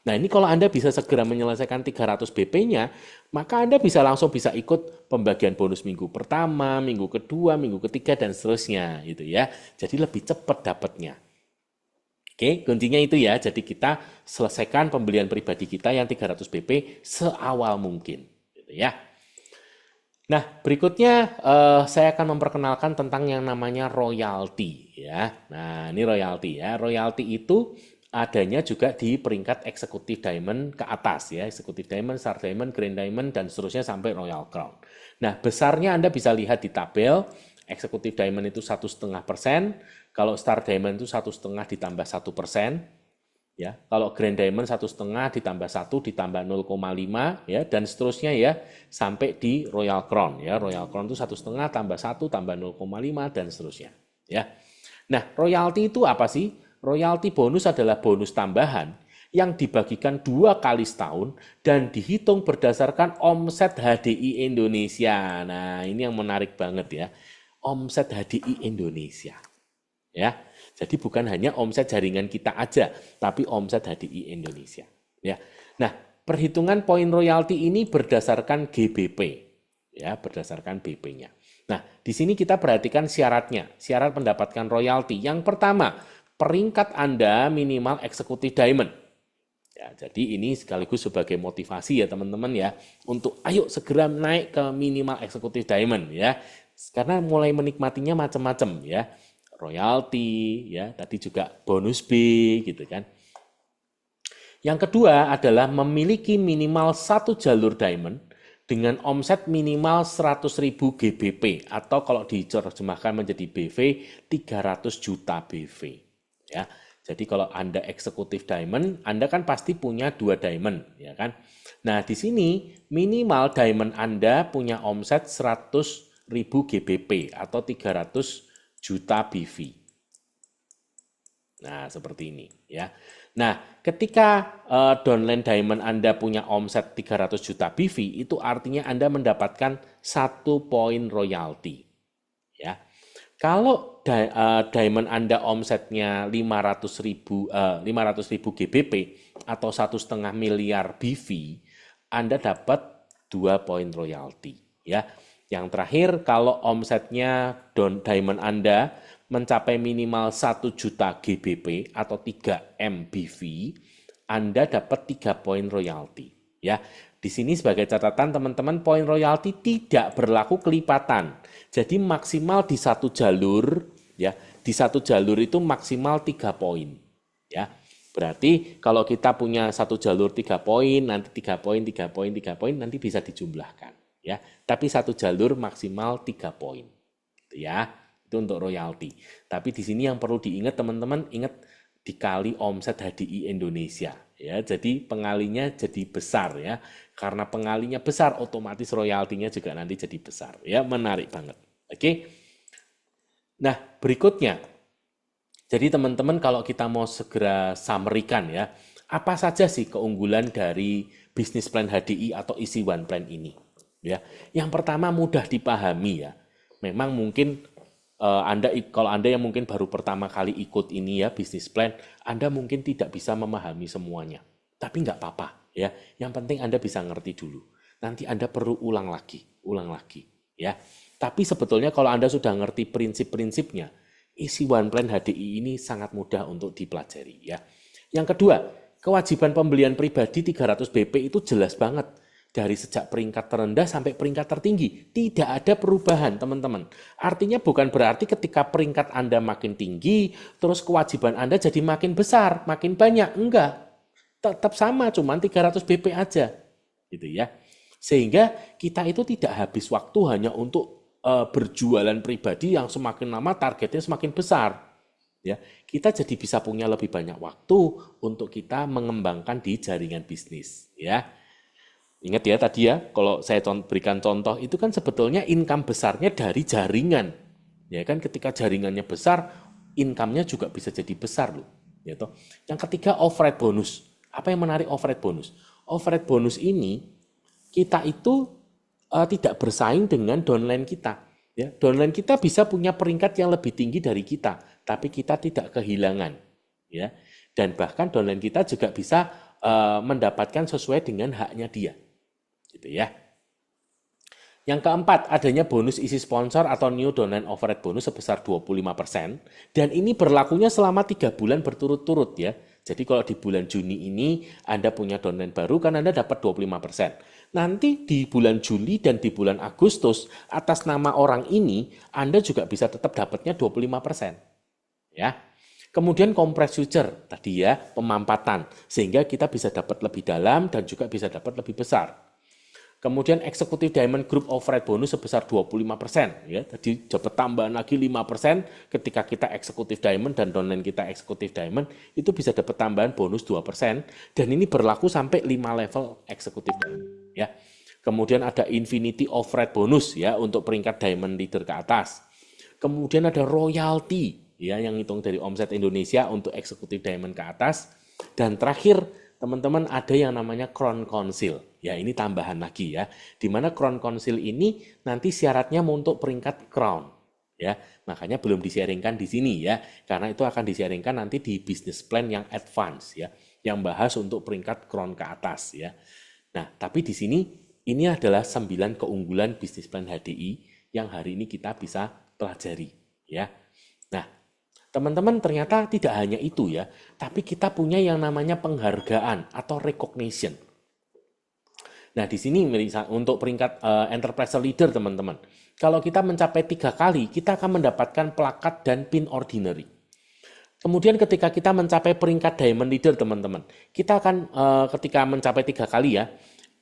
Nah, ini kalau Anda bisa segera menyelesaikan 300 BP-nya, maka Anda bisa langsung bisa ikut pembagian bonus minggu pertama, minggu kedua, minggu ketiga dan seterusnya gitu ya. Jadi lebih cepat dapatnya. Oke, kuncinya itu ya. Jadi kita selesaikan pembelian pribadi kita yang 300 BP seawal mungkin, gitu ya. Nah, berikutnya saya akan memperkenalkan tentang yang namanya royalti ya. Nah, ini royalti ya. Royalti itu adanya juga di peringkat Executive Diamond ke atas ya. Executive Diamond, Star Diamond, Grand Diamond dan seterusnya sampai Royal Crown. Nah, besarnya Anda bisa lihat di tabel. Eksekutif Diamond itu 1,5%, kalau Star Diamond itu 1,5 ditambah 1%, ya. Kalau Grand Diamond 1,5 ditambah 1 ditambah 0,5 ya, dan seterusnya ya sampai di Royal Crown ya. Royal Crown itu 1,5 tambah 1 tambah 0,5 dan seterusnya ya. Nah, royalti itu apa sih? Royalti bonus adalah bonus tambahan yang dibagikan 2 kali setahun dan dihitung berdasarkan omset HDI Indonesia. Nah, ini yang menarik banget ya. Omset HDI Indonesia. Ya. Jadi bukan hanya omset jaringan kita aja, tapi omset HDI Indonesia. Ya. Nah, perhitungan poin royalti ini berdasarkan GBP. Ya, berdasarkan BP-nya. Nah, di sini kita perhatikan syaratnya. Syarat mendapatkan royalti. Yang pertama, peringkat Anda minimal eksekutif diamond. Ya, jadi ini sekaligus sebagai motivasi ya teman-teman ya, untuk ayo segera naik ke minimal eksekutif diamond ya. Karena mulai menikmatinya macam-macam ya. Royalti ya, tadi juga bonus B gitu kan. Yang kedua adalah memiliki minimal 1 jalur diamond dengan omset minimal 100.000 GBP atau kalau diterjemahkan menjadi BV 300 juta BV ya. Jadi kalau Anda eksekutif diamond, Anda kan pasti punya 2 diamond ya kan. Nah, di sini minimal diamond Anda punya omset 100.000 GBP atau 300 juta BV. Nah, seperti ini ya. Nah, ketika downline diamond Anda punya omset 300 juta BV, itu artinya Anda mendapatkan 1 poin royalti. Ya. Kalau diamond Anda omsetnya 500.000 GBP atau 1,5 miliar BV, Anda dapat 2 poin royalti. Ya. Yang terakhir, kalau omsetnya diamond Anda mencapai minimal 1 juta GBP atau 3 MBV, Anda dapat 3 poin royalti. Ya, di sini sebagai catatan teman-teman, poin royalti tidak berlaku kelipatan. Jadi maksimal di satu jalur, ya, di satu jalur itu maksimal 3 poin. Ya, berarti kalau kita punya satu jalur 3 poin, nanti 3 poin, 3 poin, 3 poin, nanti bisa dijumlahkan. Ya, tapi satu jalur maksimal 3 poin. Ya. Itu untuk royalti. Tapi di sini yang perlu diingat teman-teman, ingat dikali omset HDI Indonesia ya. Jadi pengalinya jadi besar ya. Karena pengalinya besar, otomatis royaltinya juga nanti jadi besar ya. Menarik banget. Oke. Nah, berikutnya. Jadi teman-teman kalau kita mau segera summary-kan ya, apa saja sih keunggulan dari bisnis plan HDI atau Easy One Plan ini? Ya. Yang pertama mudah dipahami ya. Memang mungkin kalau Anda yang mungkin baru pertama kali ikut ini ya bisnis plan, Anda mungkin tidak bisa memahami semuanya. Tapi nggak apa-apa ya. Yang penting Anda bisa ngerti dulu. Nanti Anda perlu ulang lagi ya. Tapi sebetulnya kalau Anda sudah ngerti prinsip-prinsipnya, Easy One Plan HDI ini sangat mudah untuk dipelajari ya. Yang kedua, kewajiban pembelian pribadi 300 BP itu jelas banget. Dari sejak peringkat terendah sampai peringkat tertinggi. Tidak ada perubahan, teman-teman. Artinya bukan berarti ketika peringkat Anda makin tinggi, terus kewajiban Anda jadi makin besar, makin banyak. Enggak. Tetap sama, cuma 300 BP aja. Gitu ya. Sehingga kita itu tidak habis waktu hanya untuk berjualan pribadi yang semakin lama targetnya semakin besar. Ya, kita jadi bisa punya lebih banyak waktu untuk kita mengembangkan di jaringan bisnis. Ya. Ingat ya tadi ya, kalau saya berikan contoh itu kan sebetulnya income besarnya dari jaringan. Ya kan ketika jaringannya besar, income-nya juga bisa jadi besar loh. Ya toh. Yang ketiga override bonus. Apa yang menarik override bonus? Override bonus ini kita itu tidak bersaing dengan downline kita. Ya, downline kita bisa punya peringkat yang lebih tinggi dari kita, tapi kita tidak kehilangan. Ya, dan bahkan downline kita juga bisa mendapatkan sesuai dengan haknya dia. Gitu ya. Yang keempat, adanya bonus isi sponsor atau new downline override bonus sebesar 25%. Dan ini berlakunya selama 3 bulan berturut-turut ya. Jadi kalau di bulan Juni ini Anda punya downline baru kan Anda dapat 25%. Nanti di bulan Juli dan di bulan Agustus atas nama orang ini Anda juga bisa tetap dapatnya 25%. Ya. Kemudian compress future tadi ya, pemampatan. Sehingga kita bisa dapat lebih dalam dan juga bisa dapat lebih besar. Kemudian Executive Diamond Group Override bonus sebesar 25%. Ya. Jadi dapat tambahan lagi 5% ketika kita Executive Diamond dan downline kita Executive Diamond, itu bisa dapat tambahan bonus 2%. Dan ini berlaku sampai 5 level Executive Diamond. Ya. Kemudian ada Infinity Override bonus ya untuk peringkat Diamond Leader ke atas. Kemudian ada royalty ya yang hitung dari omset Indonesia untuk Executive Diamond ke atas. Dan terakhir, teman-teman ada yang namanya Crown Council. Ya, ini tambahan lagi ya. Di mana Crown Council ini nanti syaratnya untuk peringkat Crown. Ya, makanya belum di-sharingkan di sini ya. Karena itu akan di-sharingkan nanti di business plan yang advance ya, yang bahas untuk peringkat Crown ke atas ya. Nah, tapi di sini ini adalah 9 keunggulan business plan HDI yang hari ini kita bisa pelajari ya. Nah, teman-teman ternyata tidak hanya itu ya, tapi kita punya yang namanya penghargaan atau recognition. Nah, di sini untuk peringkat enterprise leader, teman-teman. Kalau kita mencapai 3 kali, kita akan mendapatkan plakat dan pin ordinary. Kemudian ketika kita mencapai peringkat diamond leader, teman-teman, kita akan ketika mencapai 3 kali ya,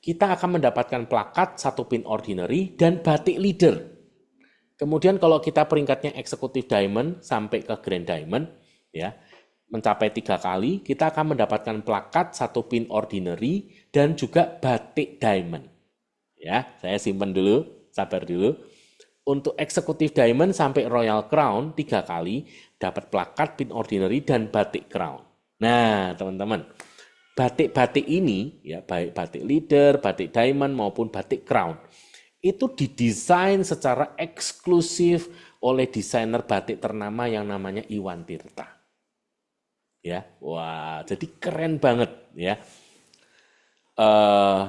kita akan mendapatkan plakat, 1 pin ordinary, dan batik leader. Kemudian kalau kita peringkatnya executive diamond sampai ke grand diamond, ya, mencapai 3 kali, kita akan mendapatkan plakat, 1 pin ordinary, dan juga batik diamond. Ya, saya simpan dulu, sabar dulu. Untuk executive diamond sampai royal crown 3 kali, dapat plakat, pin ordinary, dan batik crown. Nah, teman-teman, batik-batik ini, ya baik batik leader, batik diamond, maupun batik crown, itu didesain secara eksklusif oleh desainer batik ternama yang namanya Iwan Tirta. Ya, wah, jadi keren banget ya.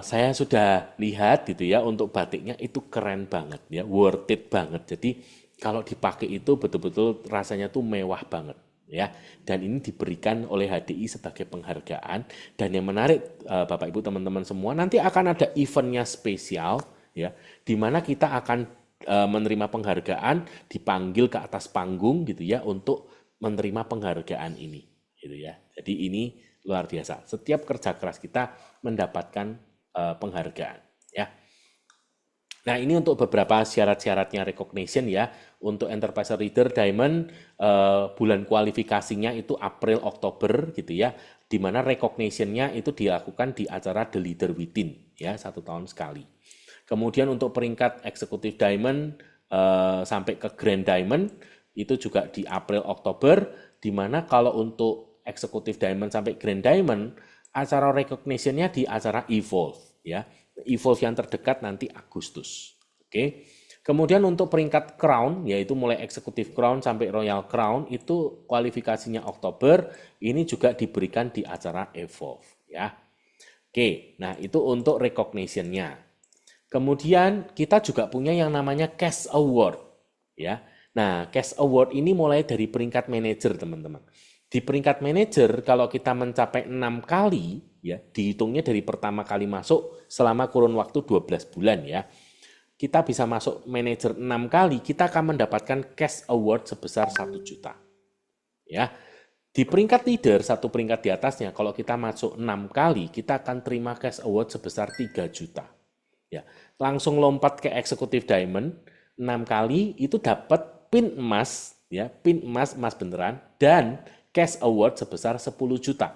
Saya sudah lihat gitu ya, untuk batiknya itu keren banget ya, worth it banget. Jadi kalau dipakai itu betul-betul rasanya tuh mewah banget ya. Dan ini diberikan oleh HDI sebagai penghargaan. Dan yang menarik Bapak Ibu teman-teman semua, nanti akan ada eventnya spesial ya, di mana kita akan menerima penghargaan, dipanggil ke atas panggung gitu ya untuk menerima penghargaan ini. Gitu ya. Jadi ini luar biasa. Setiap kerja keras kita mendapatkan penghargaan ya. Nah, ini untuk beberapa syarat-syaratnya recognition ya. Untuk enterprise leader diamond bulan kualifikasinya itu April Oktober gitu ya. Di mana recognition-nya itu dilakukan di acara The Leader Within ya, 1 tahun sekali. Kemudian untuk peringkat executive diamond sampai ke grand diamond itu juga di April Oktober, di mana kalau untuk Executive Diamond sampai Grand Diamond, acara recognition-nya di acara Evolve ya. Evolve yang terdekat nanti Agustus. Oke. Kemudian untuk peringkat Crown, yaitu mulai Executive Crown sampai Royal Crown, itu kualifikasinya Oktober, ini juga diberikan di acara Evolve ya. Oke, nah itu untuk recognition-nya. Kemudian kita juga punya yang namanya Cash Award ya. Nah, Cash Award ini mulai dari peringkat manajer, teman-teman. Di peringkat manajer, kalau kita mencapai 6 kali, ya dihitungnya dari pertama kali masuk selama kurun waktu 12 bulan ya. Kita bisa masuk manajer 6 kali, kita akan mendapatkan cash award sebesar 1 juta. Ya. Di peringkat leader, 1 peringkat di atasnya, kalau kita masuk 6 kali, kita akan terima cash award sebesar 3 juta. Ya. Langsung lompat ke executive diamond, 6 kali itu dapat pin emas, ya, pin emas beneran, dan cash award sebesar 10 juta.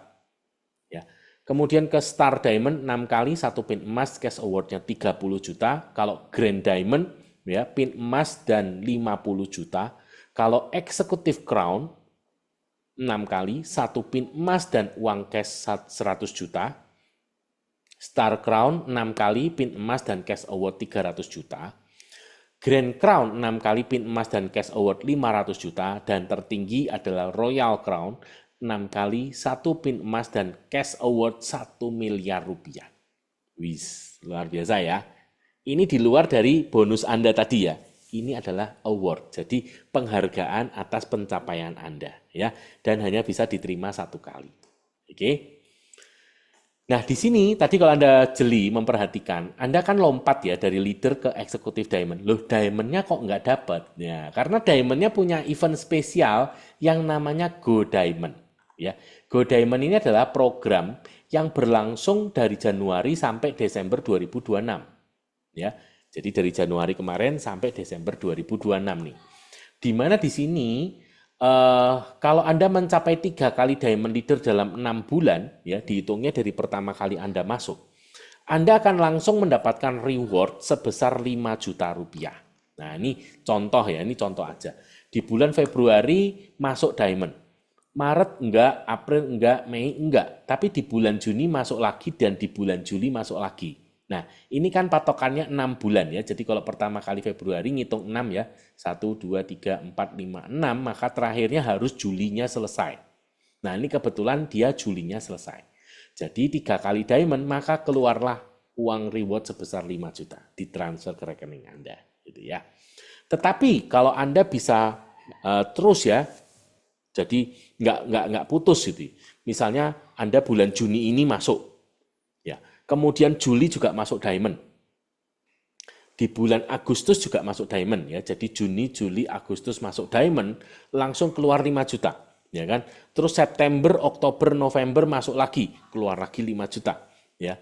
Ya. Kemudian ke Star Diamond 6 kali 1 pin emas, cash awardnya 30 juta. Kalau Grand Diamond ya pin emas dan 50 juta. Kalau Executive Crown 6 kali 1 pin emas dan uang cash 100 juta. Star Crown 6 kali pin emas dan cash award 300 juta. Grand Crown 6 kali pin emas dan cash award 500 juta, dan tertinggi adalah Royal Crown 6 kali 1 pin emas dan cash award 1 miliar rupiah. Wis, luar biasa ya. Ini di luar dari bonus Anda tadi ya. Ini adalah award, jadi penghargaan atas pencapaian Anda ya, dan hanya bisa diterima 1 kali. Oke. Nah, di sini tadi kalau Anda jeli memperhatikan, Anda kan lompat ya dari leader ke executive diamond. Loh, diamondnya kok nggak dapat? Ya, karena diamondnya punya event spesial yang namanya Go Diamond. Ya, Go Diamond ini adalah program yang berlangsung dari Januari sampai Desember 2026. ya. Jadi dari Januari kemarin sampai Desember 2026 nih. Di mana di sini kalau Anda mencapai 3 kali diamond leader dalam 6 bulan, ya dihitungnya dari pertama kali Anda masuk, Anda akan langsung mendapatkan reward sebesar 5 juta rupiah. Nah ini contoh ya, ini contoh aja. Di bulan Februari masuk diamond. Maret enggak, April enggak, Mei enggak. Tapi di bulan Juni masuk lagi dan di bulan Juli masuk lagi. Nah, ini kan patokannya 6 bulan ya. Jadi kalau pertama kali Februari ngitung 6 ya. 1, 2, 3, 4, 5, 6. Maka terakhirnya harus Julinya selesai. Nah, ini kebetulan dia Julinya selesai. Jadi 3 kali diamond maka keluarlah uang reward sebesar 5 juta. Ditransfer ke rekening Anda. Gitu ya. Tetapi kalau Anda bisa terus ya. Jadi nggak putus gitu. Misalnya Anda bulan Juni ini masuk. Ya. Kemudian Juli juga masuk diamond. Di bulan Agustus juga masuk diamond ya. Jadi Juni, Juli, Agustus masuk diamond, langsung keluar 5 juta, ya kan? Terus September, Oktober, November masuk lagi, keluar lagi 5 juta, ya.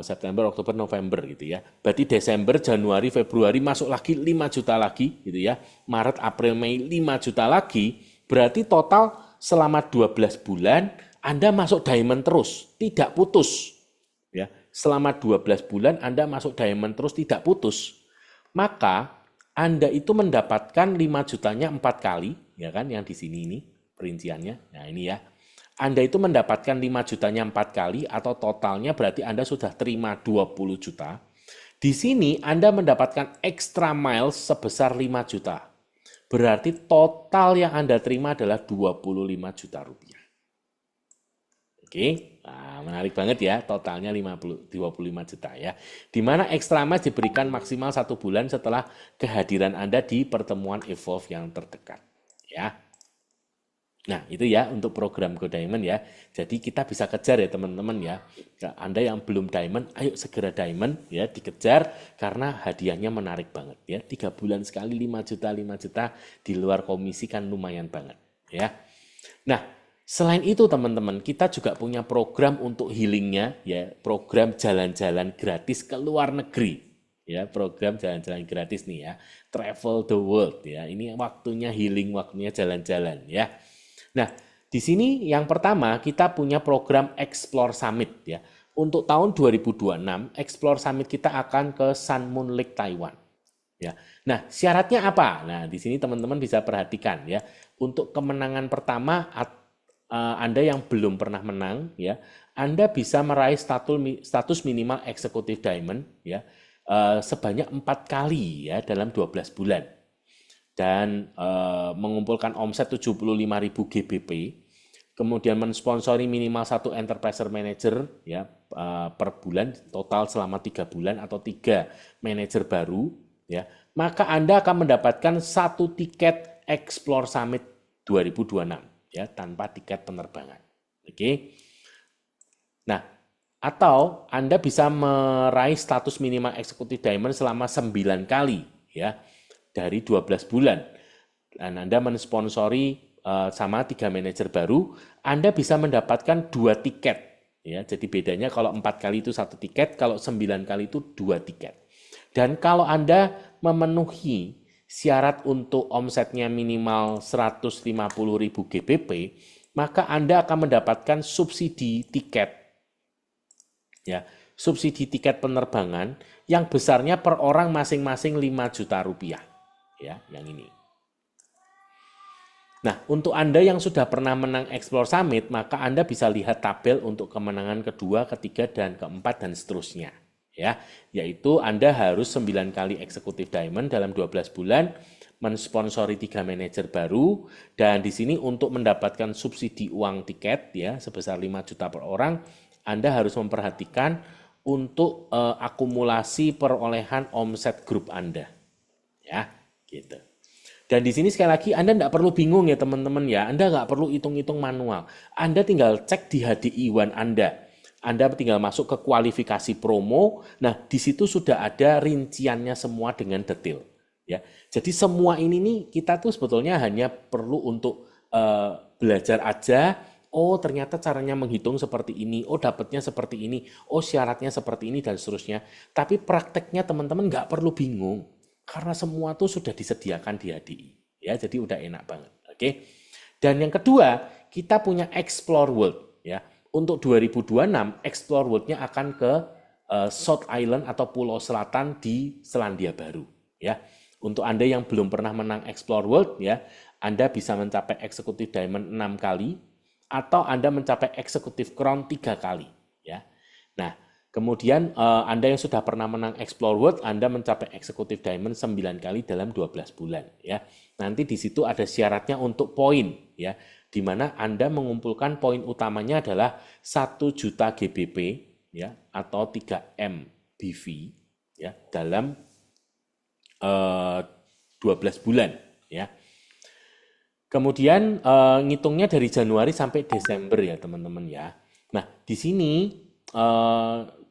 September, Oktober, November gitu ya. Berarti Desember, Januari, Februari masuk lagi 5 juta lagi gitu ya. Maret, April, Mei 5 juta lagi. Berarti total selama 12 bulan Anda masuk diamond terus, tidak putus. Ya, selama 12 bulan Anda masuk diamond terus tidak putus. Maka Anda itu mendapatkan 5 jutanya 4 kali, ya kan, yang di sini ini perinciannya. Nah, ini ya. Anda itu mendapatkan 5 jutanya 4 kali atau totalnya berarti Anda sudah terima 20 juta. Di sini Anda mendapatkan extra miles sebesar 5 juta. Berarti total yang Anda terima adalah 25 juta rupiah. Oke, nah, menarik banget ya, totalnya 25 juta ya. Di mana extra miles diberikan maksimal 1 bulan setelah kehadiran Anda di pertemuan Evolve yang terdekat. Ya. Nah, itu ya untuk program Go Diamond ya. Jadi kita bisa kejar ya teman-teman ya. Anda yang belum diamond, ayo segera diamond ya, dikejar karena hadiahnya menarik banget ya. 3 bulan sekali 5 juta di luar komisi kan lumayan banget ya. Nah, selain itu teman-teman, kita juga punya program untuk healingnya ya, program jalan-jalan gratis ke luar negeri. Ya, program jalan-jalan gratis nih ya. Travel the world ya. Ini waktunya healing, waktunya jalan-jalan ya. Nah, di sini yang pertama kita punya program Explore Summit ya. Untuk tahun 2026, Explore Summit kita akan ke Sun Moon Lake Taiwan. Ya. Nah, syaratnya apa? Nah, di sini teman-teman bisa perhatikan ya. Untuk kemenangan pertama Anda yang belum pernah menang ya, Anda bisa meraih status minimal eksekutif diamond ya sebanyak 4 kali ya dalam 12 bulan. Dan mengumpulkan omset 75.000 GBP, kemudian mensponsori minimal 1 enterprise manager ya per bulan, total selama 3 bulan atau 3 manajer baru ya, maka Anda akan mendapatkan 1 tiket Explore Summit 2026 ya tanpa tiket penerbangan. Oke. Nah, atau Anda bisa meraih status minimal eksekutif diamond selama 9 kali ya dari 12 bulan. Dan Anda mensponsori sama 3 manajer baru, Anda bisa mendapatkan 2 tiket. Ya, jadi bedanya kalau 4 kali itu 1 tiket, kalau 9 kali itu 2 tiket. Dan kalau Anda memenuhi syarat untuk omsetnya minimal 150.000 GBP, maka Anda akan mendapatkan subsidi tiket. Ya, subsidi tiket penerbangan yang besarnya per orang masing-masing 5 juta rupiah. Ya, yang ini. Nah, untuk Anda yang sudah pernah menang Explore Summit, maka Anda bisa lihat tabel untuk kemenangan kedua, ketiga, dan keempat, dan seterusnya. Ya, yaitu Anda harus 9 kali eksekutif diamond dalam 12 bulan, mensponsori 3 manajer baru, dan di sini untuk mendapatkan subsidi uang tiket ya sebesar 5 juta per orang, Anda harus memperhatikan untuk akumulasi perolehan omset grup Anda. Ya, gitu. Dan di sini sekali lagi Anda tidak perlu bingung ya teman-teman ya. Anda nggak perlu hitung-hitung manual. Anda tinggal cek di HDI1 Anda. Anda tinggal masuk ke kualifikasi promo. Nah, di situ sudah ada rinciannya semua dengan detail. Ya, jadi semua ini nih kita tuh sebetulnya hanya perlu untuk belajar aja. Oh, ternyata caranya menghitung seperti ini. Oh, dapatnya seperti ini. Oh, syaratnya seperti ini dan seterusnya. Tapi prakteknya teman-teman nggak perlu bingung karena semua tuh sudah disediakan di HDI. Ya, jadi udah enak banget. Oke. Dan yang kedua, kita punya Explore World. Ya, untuk 2026 Explore World-nya akan ke South Island atau Pulau Selatan di Selandia Baru. Ya, untuk Anda yang belum pernah menang Explore World, ya, Anda bisa mencapai Executive Diamond 6 kali atau Anda mencapai Executive Crown 3 kali. Ya, nah, kemudian Anda yang sudah pernah menang Explore World, Anda mencapai Executive Diamond 9 kali dalam 12 bulan. Ya, nanti di situ ada syaratnya untuk poin, ya, di mana Anda mengumpulkan poin utamanya adalah 1 juta GBP, ya, atau 3M BV, ya, dalam 12 bulan, ya. Kemudian ngitungnya dari Januari sampai Desember ya teman-teman ya. Nah, di sini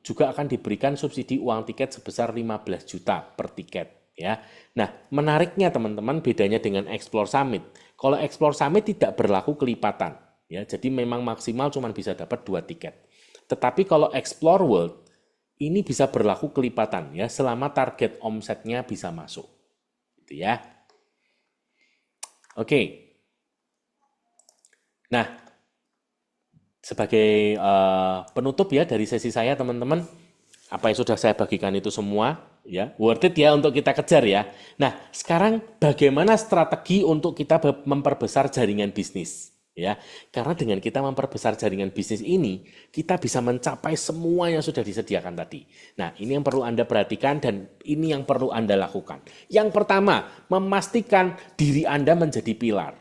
juga akan diberikan subsidi uang tiket sebesar 15 juta per tiket ya. Nah, menariknya teman-teman bedanya dengan Explore Summit. Kalau Explore Summit tidak berlaku kelipatan ya. Jadi memang maksimal cuma bisa dapat 2 tiket. Tetapi kalau Explore World ini bisa berlaku kelipatan ya selama target omsetnya bisa masuk. Gitu ya. Oke. Nah, sebagai penutup ya dari sesi saya teman-teman, apa yang sudah saya bagikan itu semua ya worth it ya untuk kita kejar ya. Nah, sekarang bagaimana strategi untuk kita memperbesar jaringan bisnis ya? Karena dengan kita memperbesar jaringan bisnis ini, kita bisa mencapai semua yang sudah disediakan tadi. Nah, ini yang perlu Anda perhatikan dan ini yang perlu Anda lakukan. Yang pertama, memastikan diri Anda menjadi pilar.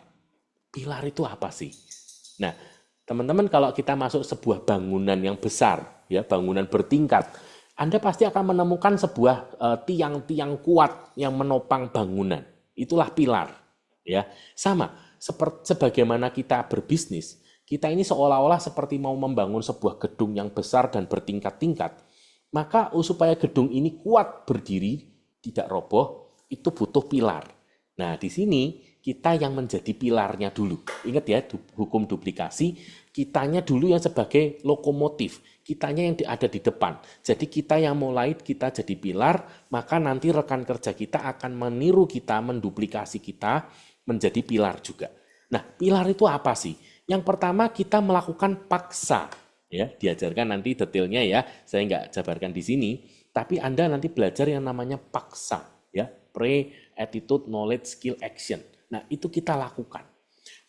Pilar itu apa sih? Nah, teman-teman kalau kita masuk sebuah bangunan yang besar, ya bangunan bertingkat, Anda pasti akan menemukan sebuah tiang-tiang kuat yang menopang bangunan. Itulah pilar. Ya, sama sebagaimana kita berbisnis, kita ini seolah-olah seperti mau membangun sebuah gedung yang besar dan bertingkat-tingkat. Maka supaya gedung ini kuat berdiri, tidak roboh, itu butuh pilar. Nah, di sini kita yang menjadi pilarnya dulu. Ingat ya, hukum duplikasi, kitanya dulu yang sebagai lokomotif, kitanya yang ada di depan. Jadi kita yang mulai, kita jadi pilar, maka nanti rekan kerja kita akan meniru kita, menduplikasi kita, menjadi pilar juga. Nah, pilar itu apa sih? Yang pertama kita melakukan paksa. Ya, diajarkan nanti detailnya ya, saya nggak jabarkan di sini, tapi Anda nanti belajar yang namanya paksa. Ya, attitude, knowledge, skill, action. Nah, itu kita lakukan.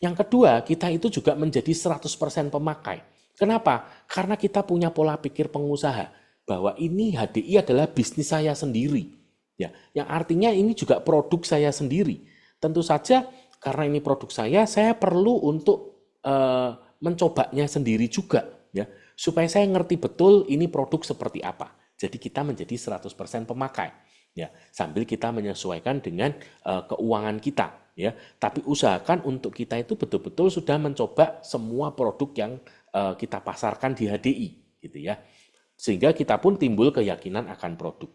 Yang kedua, kita itu juga menjadi 100% pemakai. Kenapa? Karena kita punya pola pikir pengusaha bahwa ini HDI adalah bisnis saya sendiri. Ya, yang artinya ini juga produk saya sendiri. Tentu saja karena ini produk saya perlu untuk mencobanya sendiri juga ya, supaya saya ngerti betul ini produk seperti apa. Jadi kita menjadi 100% pemakai. Ya, sambil kita menyesuaikan dengan keuangan kita ya, tapi usahakan untuk kita itu betul-betul sudah mencoba semua produk yang kita pasarkan di HDI gitu ya, sehingga kita pun timbul keyakinan akan produk.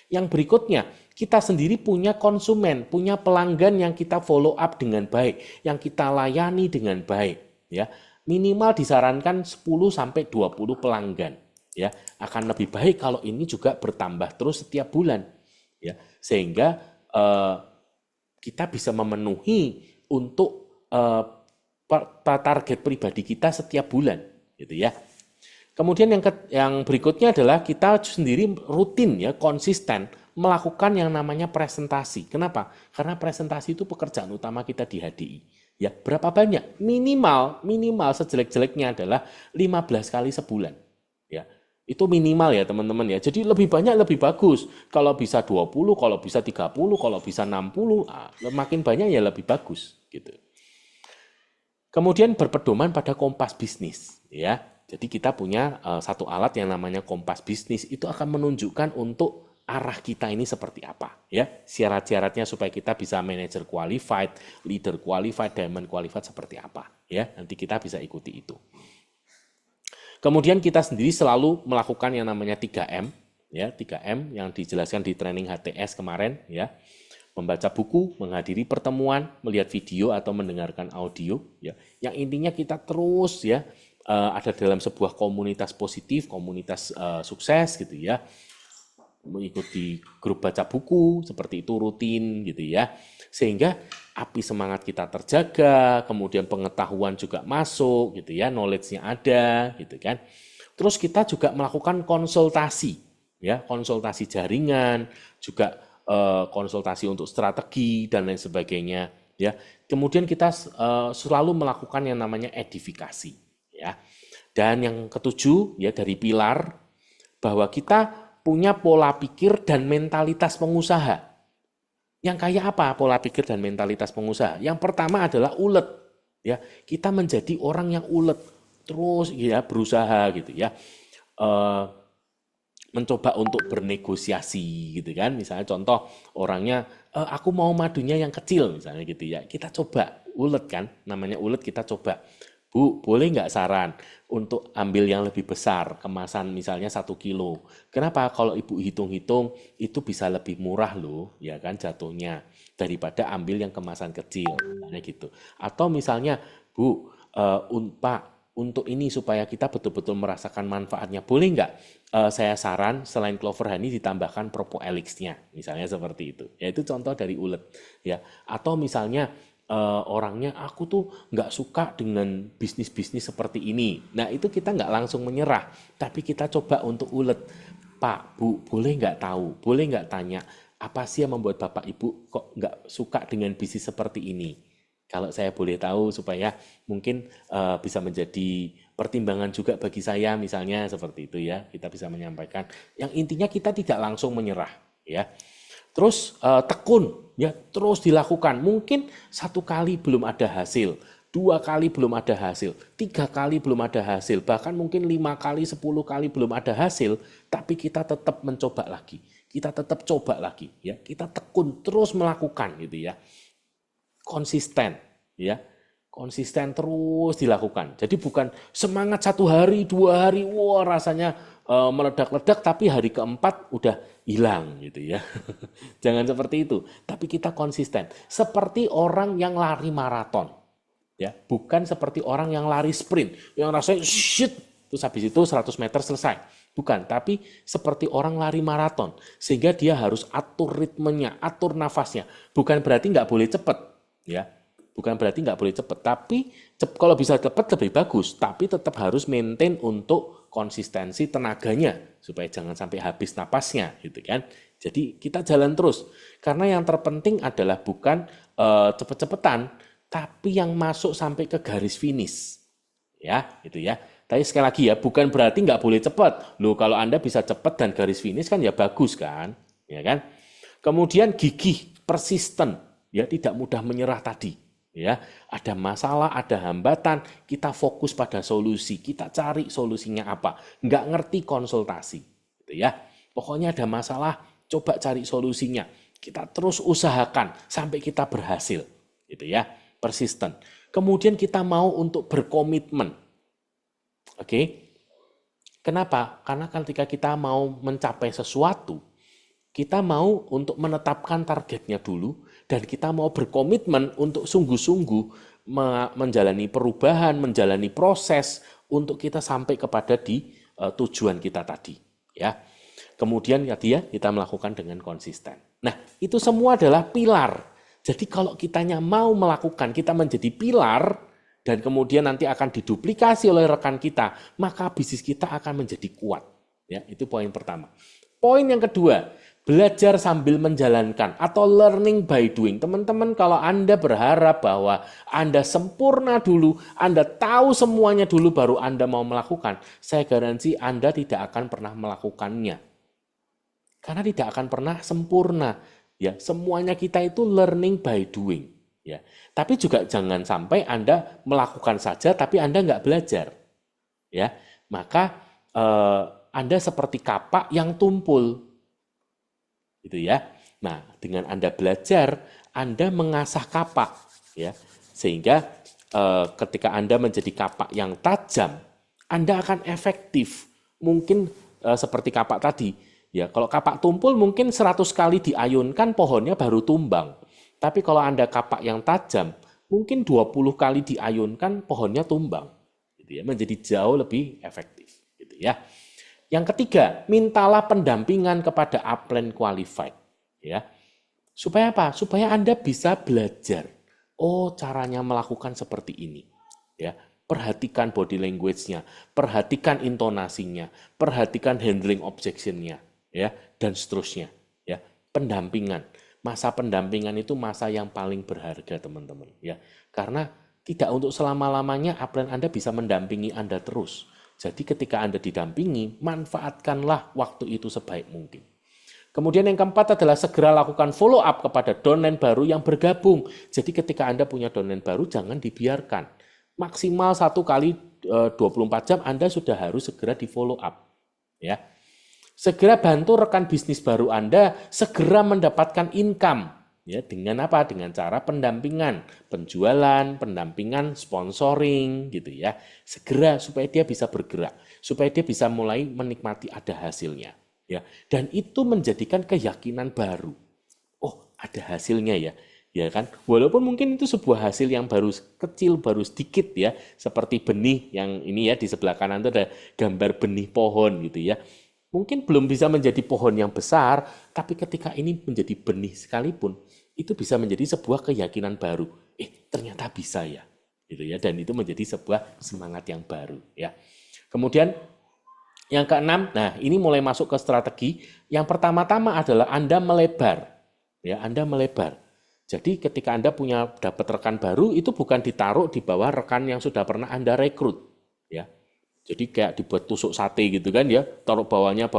Yang berikutnya, kita sendiri punya konsumen, punya pelanggan yang kita follow up dengan baik, yang kita layani dengan baik ya, minimal disarankan 10-20 pelanggan ya, akan lebih baik kalau ini juga bertambah terus setiap bulan. Ya, sehingga kita bisa memenuhi untuk target pribadi kita setiap bulan, gitu ya. Kemudian yang berikutnya adalah kita sendiri rutin ya, konsisten melakukan yang namanya presentasi. Kenapa? Karena presentasi itu pekerjaan utama kita di HDI. Ya, berapa banyak? Minimal sejelek-jeleknya adalah 15 kali sebulan. Ya. Itu minimal ya teman-teman ya. Jadi lebih banyak lebih bagus. Kalau bisa 20, kalau bisa 30, kalau bisa 60, makin banyak ya lebih bagus gitu. Kemudian berpedoman pada kompas bisnis ya. Jadi kita punya satu alat yang namanya kompas bisnis, itu akan menunjukkan untuk arah kita ini seperti apa ya. Syarat-syaratnya supaya kita bisa manager qualified, leader qualified, diamond qualified seperti apa ya. Nanti kita bisa ikuti itu. Kemudian kita sendiri selalu melakukan yang namanya 3M, ya 3M yang dijelaskan di training HTS kemarin, ya. membaca buku, menghadiri pertemuan, melihat video atau mendengarkan audio, ya. Yang intinya kita terus ya ada dalam sebuah komunitas positif, komunitas sukses gitu ya. Mengikuti grup baca buku seperti itu rutin gitu ya. Sehingga api semangat kita terjaga, kemudian pengetahuan juga masuk gitu ya, knowledge-nya ada gitu kan. Terus kita juga melakukan konsultasi ya, konsultasi jaringan, juga konsultasi untuk strategi dan lain sebagainya ya. Kemudian kita selalu melakukan yang namanya edifikasi ya. Dan yang ketujuh ya dari pilar bahwa kita punya pola pikir dan mentalitas pengusaha. Yang kayak apa pola pikir dan mentalitas pengusaha? Yang pertama adalah ulet. Ya, kita menjadi orang yang ulet, terus ya berusaha gitu ya. Mencoba untuk bernegosiasi gitu kan. Misalnya contoh orangnya aku mau madunya yang kecil misalnya gitu ya. Kita coba ulet kan, namanya ulet kita coba. Bu, boleh nggak saran untuk ambil yang lebih besar, kemasan misalnya 1 kilo. Kenapa? Kalau ibu hitung-hitung itu bisa lebih murah loh, ya kan jatuhnya daripada ambil yang kemasan kecil, misalnya gitu. Atau misalnya, Bu, Pak, untuk ini supaya kita betul-betul merasakan manfaatnya, boleh nggak saya saran selain Clover Honey ditambahkan Propoelix-nya, misalnya seperti itu. Ya itu contoh dari ulet, ya. Atau misalnya orangnya aku tuh nggak suka dengan bisnis-bisnis seperti ini. Nah itu kita nggak langsung menyerah, tapi kita coba untuk ulet. Pak, Bu, boleh nggak tahu, boleh nggak tanya, apa sih yang membuat Bapak Ibu kok nggak suka dengan bisnis seperti ini? Kalau saya boleh tahu supaya mungkin bisa menjadi pertimbangan juga bagi saya misalnya seperti itu ya. Kita bisa menyampaikan. Yang intinya kita tidak langsung menyerah ya. Terus tekun, ya terus dilakukan. Mungkin 1 kali belum ada hasil, 2 kali belum ada hasil, 3 kali belum ada hasil, bahkan mungkin 5 kali, 10 kali belum ada hasil, tapi kita tetap mencoba lagi, kita tetap coba lagi, ya kita tekun terus melakukan gitu ya, konsisten, ya konsisten terus dilakukan. Jadi bukan semangat 1 hari, 2 hari, wah rasanya meledak-ledak tapi hari keempat udah hilang gitu ya. Jangan seperti itu. Tapi kita konsisten. Seperti orang yang lari maraton. Ya, bukan seperti orang yang lari sprint. Yang rasanya shit, terus habis itu 100 meter selesai. Bukan, tapi seperti orang lari maraton. Sehingga dia harus atur ritmenya, atur nafasnya. Bukan berarti nggak boleh cepat. Ya, bukan berarti nggak boleh cepat. Tapi kalau bisa cepat lebih bagus. Tapi tetap harus maintain untuk konsistensi tenaganya supaya jangan sampai habis napasnya gitu kan. Jadi kita jalan terus karena yang terpenting adalah bukan cepet-cepetan tapi yang masuk sampai ke garis finish ya gitu ya. Tapi sekali lagi ya bukan berarti nggak boleh cepat loh. Kalau Anda bisa cepat dan garis finish kan ya bagus kan ya kan. Kemudian gigih, persisten ya, tidak mudah menyerah tadi. Ya, ada masalah, ada hambatan, kita fokus pada solusi, kita cari solusinya apa. Nggak ngerti konsultasi, gitu ya. Pokoknya ada masalah, coba cari solusinya. Kita terus usahakan sampai kita berhasil, gitu ya. Persisten. Kemudian kita mau untuk berkomitmen. Oke. Kenapa? Karena ketika kita mau mencapai sesuatu, kita mau untuk menetapkan targetnya dulu dan kita mau berkomitmen untuk sungguh-sungguh menjalani perubahan, menjalani proses untuk kita sampai kepada di tujuan kita tadi, ya. Kemudian ya kita melakukan dengan konsisten. Nah, itu semua adalah pilar. Jadi kalau kitanya mau melakukan, kita menjadi pilar dan kemudian nanti akan diduplikasi oleh rekan kita, maka bisnis kita akan menjadi kuat. Ya, itu poin pertama. Poin yang kedua, belajar sambil menjalankan atau learning by doing. Teman-teman, kalau Anda berharap bahwa Anda sempurna dulu, Anda tahu semuanya dulu baru Anda mau melakukan, saya garansi Anda tidak akan pernah melakukannya. Karena tidak akan pernah sempurna. Ya, semuanya kita itu learning by doing. Ya, tapi juga jangan sampai Anda melakukan saja tapi Anda nggak belajar. Ya, maka Anda seperti kapak yang tumpul. Gitu ya. Nah, dengan Anda belajar, Anda mengasah kapak, ya. Sehingga ketika Anda menjadi kapak yang tajam, Anda akan efektif. Mungkin seperti kapak tadi, Ya, kalau kapak tumpul mungkin 100 kali diayunkan pohonnya baru tumbang. Tapi kalau Anda kapak yang tajam, mungkin 20 kali diayunkan pohonnya tumbang. Gitu ya, menjadi jauh lebih efektif, gitu ya. Yang ketiga, mintalah pendampingan kepada upline qualified, ya. Supaya apa? Supaya Anda bisa belajar. Oh, caranya melakukan seperti ini. Ya, perhatikan body language-nya, perhatikan intonasinya, perhatikan handling objection-nya, ya, dan seterusnya. Ya, pendampingan. Masa pendampingan itu masa yang paling berharga, teman-teman. Ya, karena tidak untuk selama-lamanya upline Anda bisa mendampingi Anda terus. Jadi ketika Anda didampingi, manfaatkanlah waktu itu sebaik mungkin. Kemudian yang keempat adalah segera lakukan follow up kepada downline baru yang bergabung. Jadi ketika Anda punya downline baru, jangan dibiarkan. Maksimal 1 kali 24 jam Anda sudah harus segera di follow up. Ya. Segera bantu rekan bisnis baru Anda segera mendapatkan income. Ya, dengan apa? Dengan cara pendampingan, penjualan, pendampingan, sponsoring gitu ya. Segera supaya dia bisa bergerak, supaya dia bisa mulai menikmati ada hasilnya. Ya, dan itu menjadikan keyakinan baru. Oh, ada hasilnya ya. Ya kan? Walaupun mungkin itu sebuah hasil yang baru kecil, baru sedikit ya, seperti benih yang ini ya di sebelah kanan itu ada gambar benih pohon gitu ya. Mungkin belum bisa menjadi pohon yang besar, tapi ketika ini menjadi benih sekalipun, itu bisa menjadi sebuah keyakinan baru. Ternyata bisa ya. Gitu ya, dan itu menjadi sebuah semangat yang baru ya. Kemudian yang keenam, nah ini mulai masuk ke strategi. Yang pertama-tama adalah Anda melebar. Ya, Anda melebar. Jadi ketika Anda punya dapat rekan baru, itu bukan ditaruh di bawah rekan yang sudah pernah Anda rekrut. Ya. Jadi kayak dibuat tusuk sate gitu kan ya, taruh bawahnya,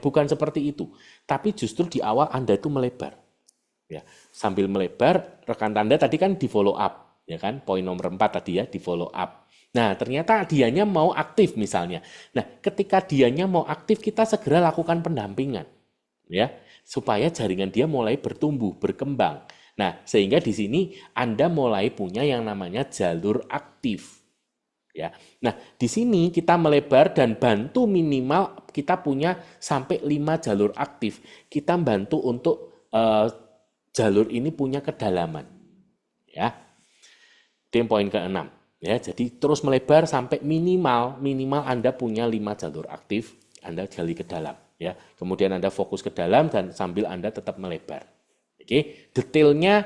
bukan seperti itu. Tapi justru di awal Anda itu melebar. Ya, sambil melebar, rekan Anda tadi kan di follow up, ya kan? Poin nomor 4 tadi ya, di follow up. Nah, ternyata dianya mau aktif misalnya. Nah, ketika dianya mau aktif, kita segera lakukan pendampingan. Ya, supaya jaringan dia mulai bertumbuh, berkembang. Nah, sehingga di sini Anda mulai punya yang namanya jalur aktif. Ya. Nah, di sini kita melebar dan bantu minimal kita punya sampai 5 jalur aktif. Kita bantu untuk jalur ini punya kedalaman. Ya. Itu poin ke-6. Ya, jadi terus melebar sampai minimal Anda punya 5 jalur aktif, Anda gali ke dalam, ya. Kemudian Anda fokus ke dalam dan sambil Anda tetap melebar. Oke, detailnya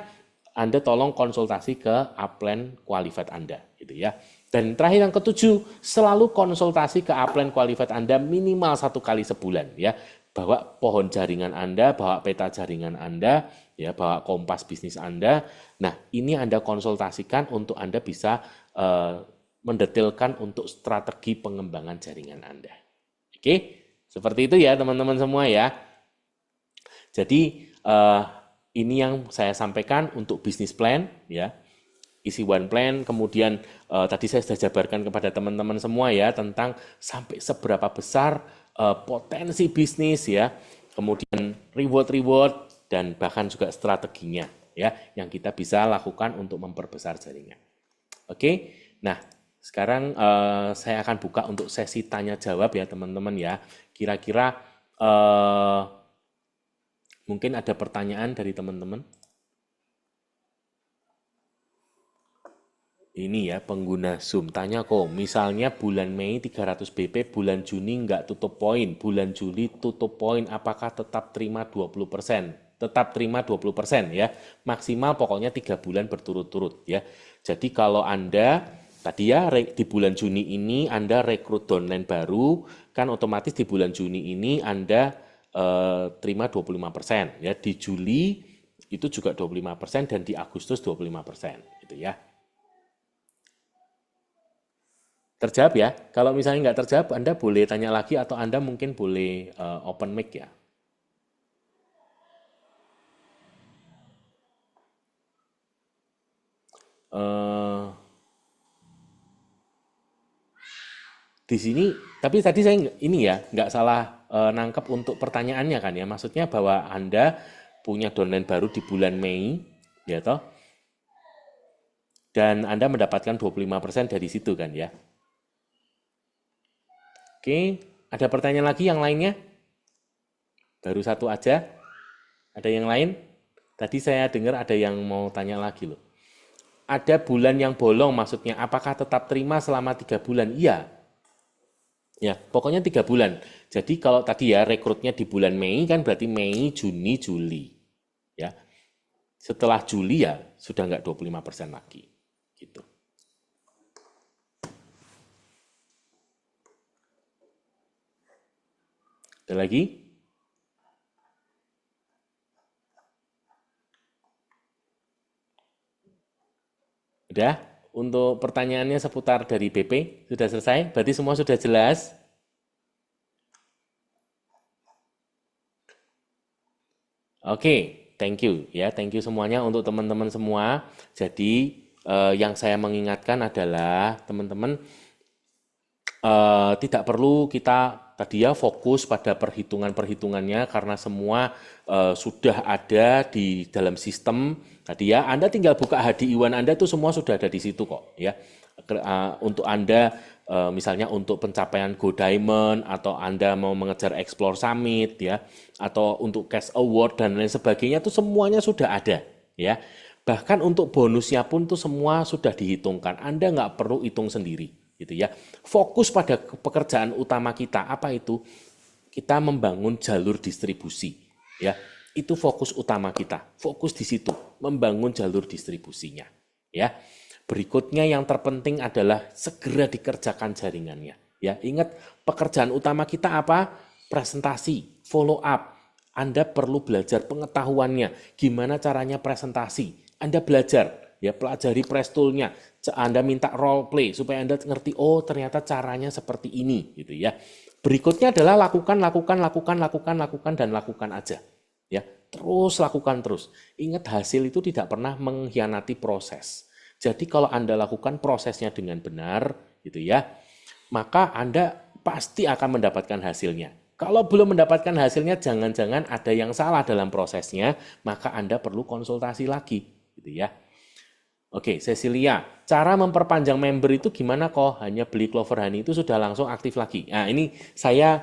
Anda tolong konsultasi ke upline qualified Anda, gitu ya. Dan terakhir yang ketujuh, selalu konsultasi ke upline qualified Anda minimal 1 kali sebulan, ya. Bawa pohon jaringan Anda, bawa peta jaringan Anda, ya, bawa kompas bisnis Anda. Nah, ini Anda konsultasikan untuk Anda bisa mendetailkan untuk strategi pengembangan jaringan Anda. Oke, seperti itu ya teman-teman semua ya. Jadi ini yang saya sampaikan untuk bisnis plan ya. Isi one plan, kemudian tadi saya sudah jabarkan kepada teman-teman semua ya tentang sampai seberapa besar potensi bisnis ya, kemudian reward dan bahkan juga strateginya ya yang kita bisa lakukan untuk memperbesar jaringan. Oke, nah sekarang saya akan buka untuk sesi tanya jawab ya teman-teman ya. Kira-kira mungkin ada pertanyaan dari teman-teman. Ini ya pengguna Zoom tanya kok, misalnya bulan Mei 300 BP, bulan Juni nggak tutup poin, bulan Juli tutup poin, apakah tetap terima 20%? Tetap terima 20% ya, maksimal pokoknya 3 bulan berturut-turut ya. Jadi kalau Anda tadi ya di bulan Juni ini Anda rekrut downline baru, kan otomatis di bulan Juni ini Anda terima 25% ya, di Juli itu juga 25% dan di Agustus 25% gitu ya. Terjawab ya. Kalau misalnya nggak terjawab, Anda boleh tanya lagi atau Anda mungkin boleh open mic ya. Di sini, tapi tadi saya ini ya nggak salah nangkep untuk pertanyaannya kan ya. Maksudnya bahwa Anda punya downline baru di bulan Mei, ya toh, dan Anda mendapatkan 25% dari situ kan ya. Oke, ada pertanyaan lagi yang lainnya? Baru satu aja? Ada yang lain? Tadi saya dengar ada yang mau tanya lagi loh. Ada bulan yang bolong maksudnya, apakah tetap terima selama 3 bulan? Iya, ya pokoknya 3 bulan. Jadi kalau tadi ya rekrutnya di bulan Mei kan berarti Mei, Juni, Juli. Ya, setelah Juli ya sudah nggak 25% lagi. Gitu. Ada lagi? Udah? Untuk pertanyaannya seputar dari BP sudah selesai? Berarti semua sudah jelas? Oke, thank you ya, thank you semuanya untuk teman-teman semua. Jadi yang saya mengingatkan adalah teman-teman tidak perlu kita tadi ya fokus pada perhitungan-perhitungannya karena semua sudah ada di dalam sistem tadi ya. Anda tinggal buka HDI1 Anda itu semua sudah ada di situ kok ya. Untuk Anda misalnya untuk pencapaian Go Diamond atau Anda mau mengejar Explore Summit ya atau untuk Cash Award dan lain sebagainya itu semuanya sudah ada ya. Bahkan untuk bonusnya pun tuh semua sudah dihitungkan. Anda nggak perlu hitung sendiri gitu ya. Fokus pada pekerjaan utama kita apa itu? Kita membangun jalur distribusi ya. Itu fokus utama kita. Fokus di situ, membangun jalur distribusinya ya. Berikutnya yang terpenting adalah segera dikerjakan jaringannya ya. Ingat pekerjaan utama kita apa? Presentasi, follow up. Anda perlu belajar pengetahuannya, gimana caranya presentasi. Anda belajar, ya pelajari press tool-nya. Anda minta role play supaya Anda ngerti, oh ternyata caranya seperti ini, gitu ya. Berikutnya adalah lakukan dan lakukan aja. Ya, terus lakukan terus. Ingat hasil itu tidak pernah mengkhianati proses. Jadi kalau Anda lakukan prosesnya dengan benar, gitu ya, maka Anda pasti akan mendapatkan hasilnya. Kalau belum mendapatkan hasilnya, jangan-jangan ada yang salah dalam prosesnya, maka Anda perlu konsultasi lagi, gitu ya. Oke, Cecilia, cara memperpanjang member itu gimana kok? Hanya beli Clover Honey itu sudah langsung aktif lagi. Nah, ini saya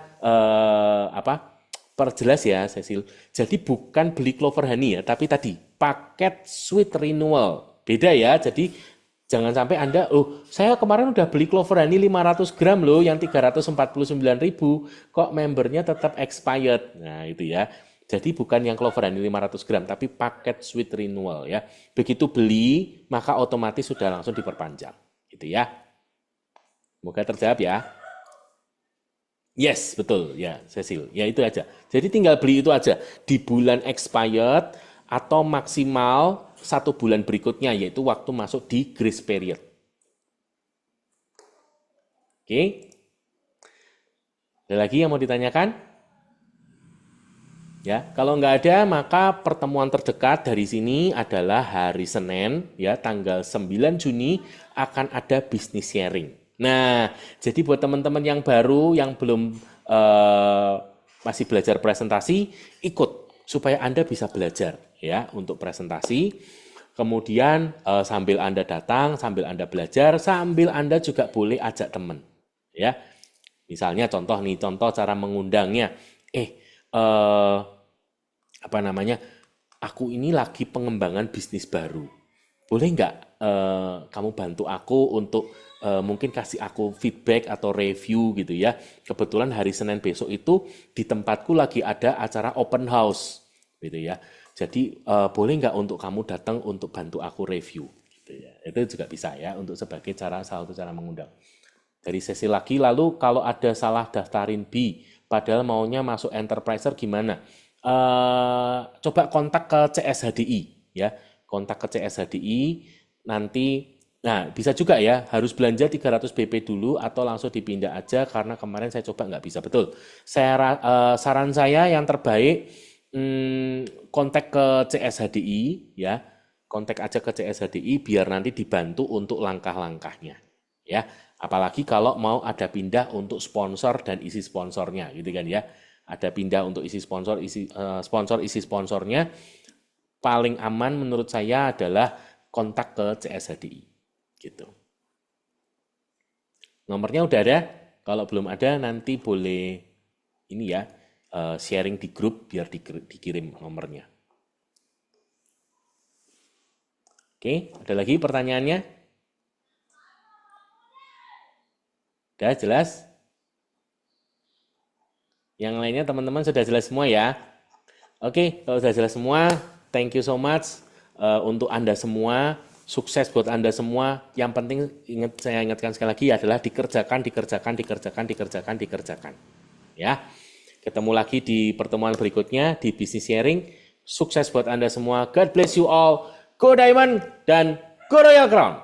perjelas ya, Cecil. Jadi bukan beli Clover Honey ya, tapi tadi paket Sweet Renewal. Beda ya. Jadi jangan sampai Anda, oh saya kemarin udah beli Clover Honey 500 gram loh, yang 349.000, kok membernya tetap expired. Nah, itu ya. Jadi bukan yang Clover Honey 500 gram, tapi paket Sweet Renewal ya. Begitu beli, maka otomatis sudah langsung diperpanjang. Gitu ya. Semoga terjawab ya. Yes, betul ya, Cecil. Ya itu aja. Jadi tinggal beli itu aja. Di bulan expired atau maksimal 1 bulan berikutnya, yaitu waktu masuk di grace period. Oke. Ada lagi yang mau ditanyakan? Ya, kalau nggak ada, maka pertemuan terdekat dari sini adalah hari Senin, ya, tanggal 9 Juni akan ada business sharing. Nah, jadi buat teman-teman yang baru, yang belum masih belajar presentasi, ikut supaya Anda bisa belajar, ya, untuk presentasi. Kemudian sambil Anda datang, sambil Anda belajar, sambil Anda juga boleh ajak teman, ya. Misalnya contoh nih, contoh cara mengundangnya. Apa namanya, aku ini lagi pengembangan bisnis baru. Boleh nggak kamu bantu aku untuk mungkin kasih aku feedback atau review gitu ya. Kebetulan hari Senin besok itu di tempatku lagi ada acara open house gitu ya. Jadi boleh nggak untuk kamu datang untuk bantu aku review gitu ya. Itu juga bisa ya untuk sebagai salah satu cara mengundang. Dari sesi lagi, lalu kalau ada salah daftarin B, padahal maunya masuk enterpriser gimana? Coba kontak ke CSHDI ya, kontak ke CSHDI nanti. Nah, bisa juga ya, harus belanja 300 BP dulu atau langsung dipindah aja karena kemarin saya coba nggak bisa. Betul. Saran saya yang terbaik kontak ke CSHDI ya, kontak aja ke CSHDI biar nanti dibantu untuk langkah-langkahnya ya. Apalagi kalau mau ada pindah untuk sponsor dan isi sponsornya gitu kan ya. Ada pindah untuk isi sponsor, isi sponsornya. Paling aman menurut saya adalah kontak ke CSHDI gitu. Nomornya udah ada. Kalau belum ada nanti boleh ini ya, sharing di grup biar dikirim nomornya. Oke, ada lagi pertanyaannya? Udah jelas? Yang lainnya teman-teman sudah jelas semua ya? Oke, kalau sudah jelas semua, thank you so much untuk Anda semua. Sukses buat Anda semua. Yang penting saya ingatkan sekali lagi adalah dikerjakan. Ya, ketemu lagi di pertemuan berikutnya di Business Sharing. Sukses buat Anda semua. God bless you all. Go Diamond dan Go Royal Crown.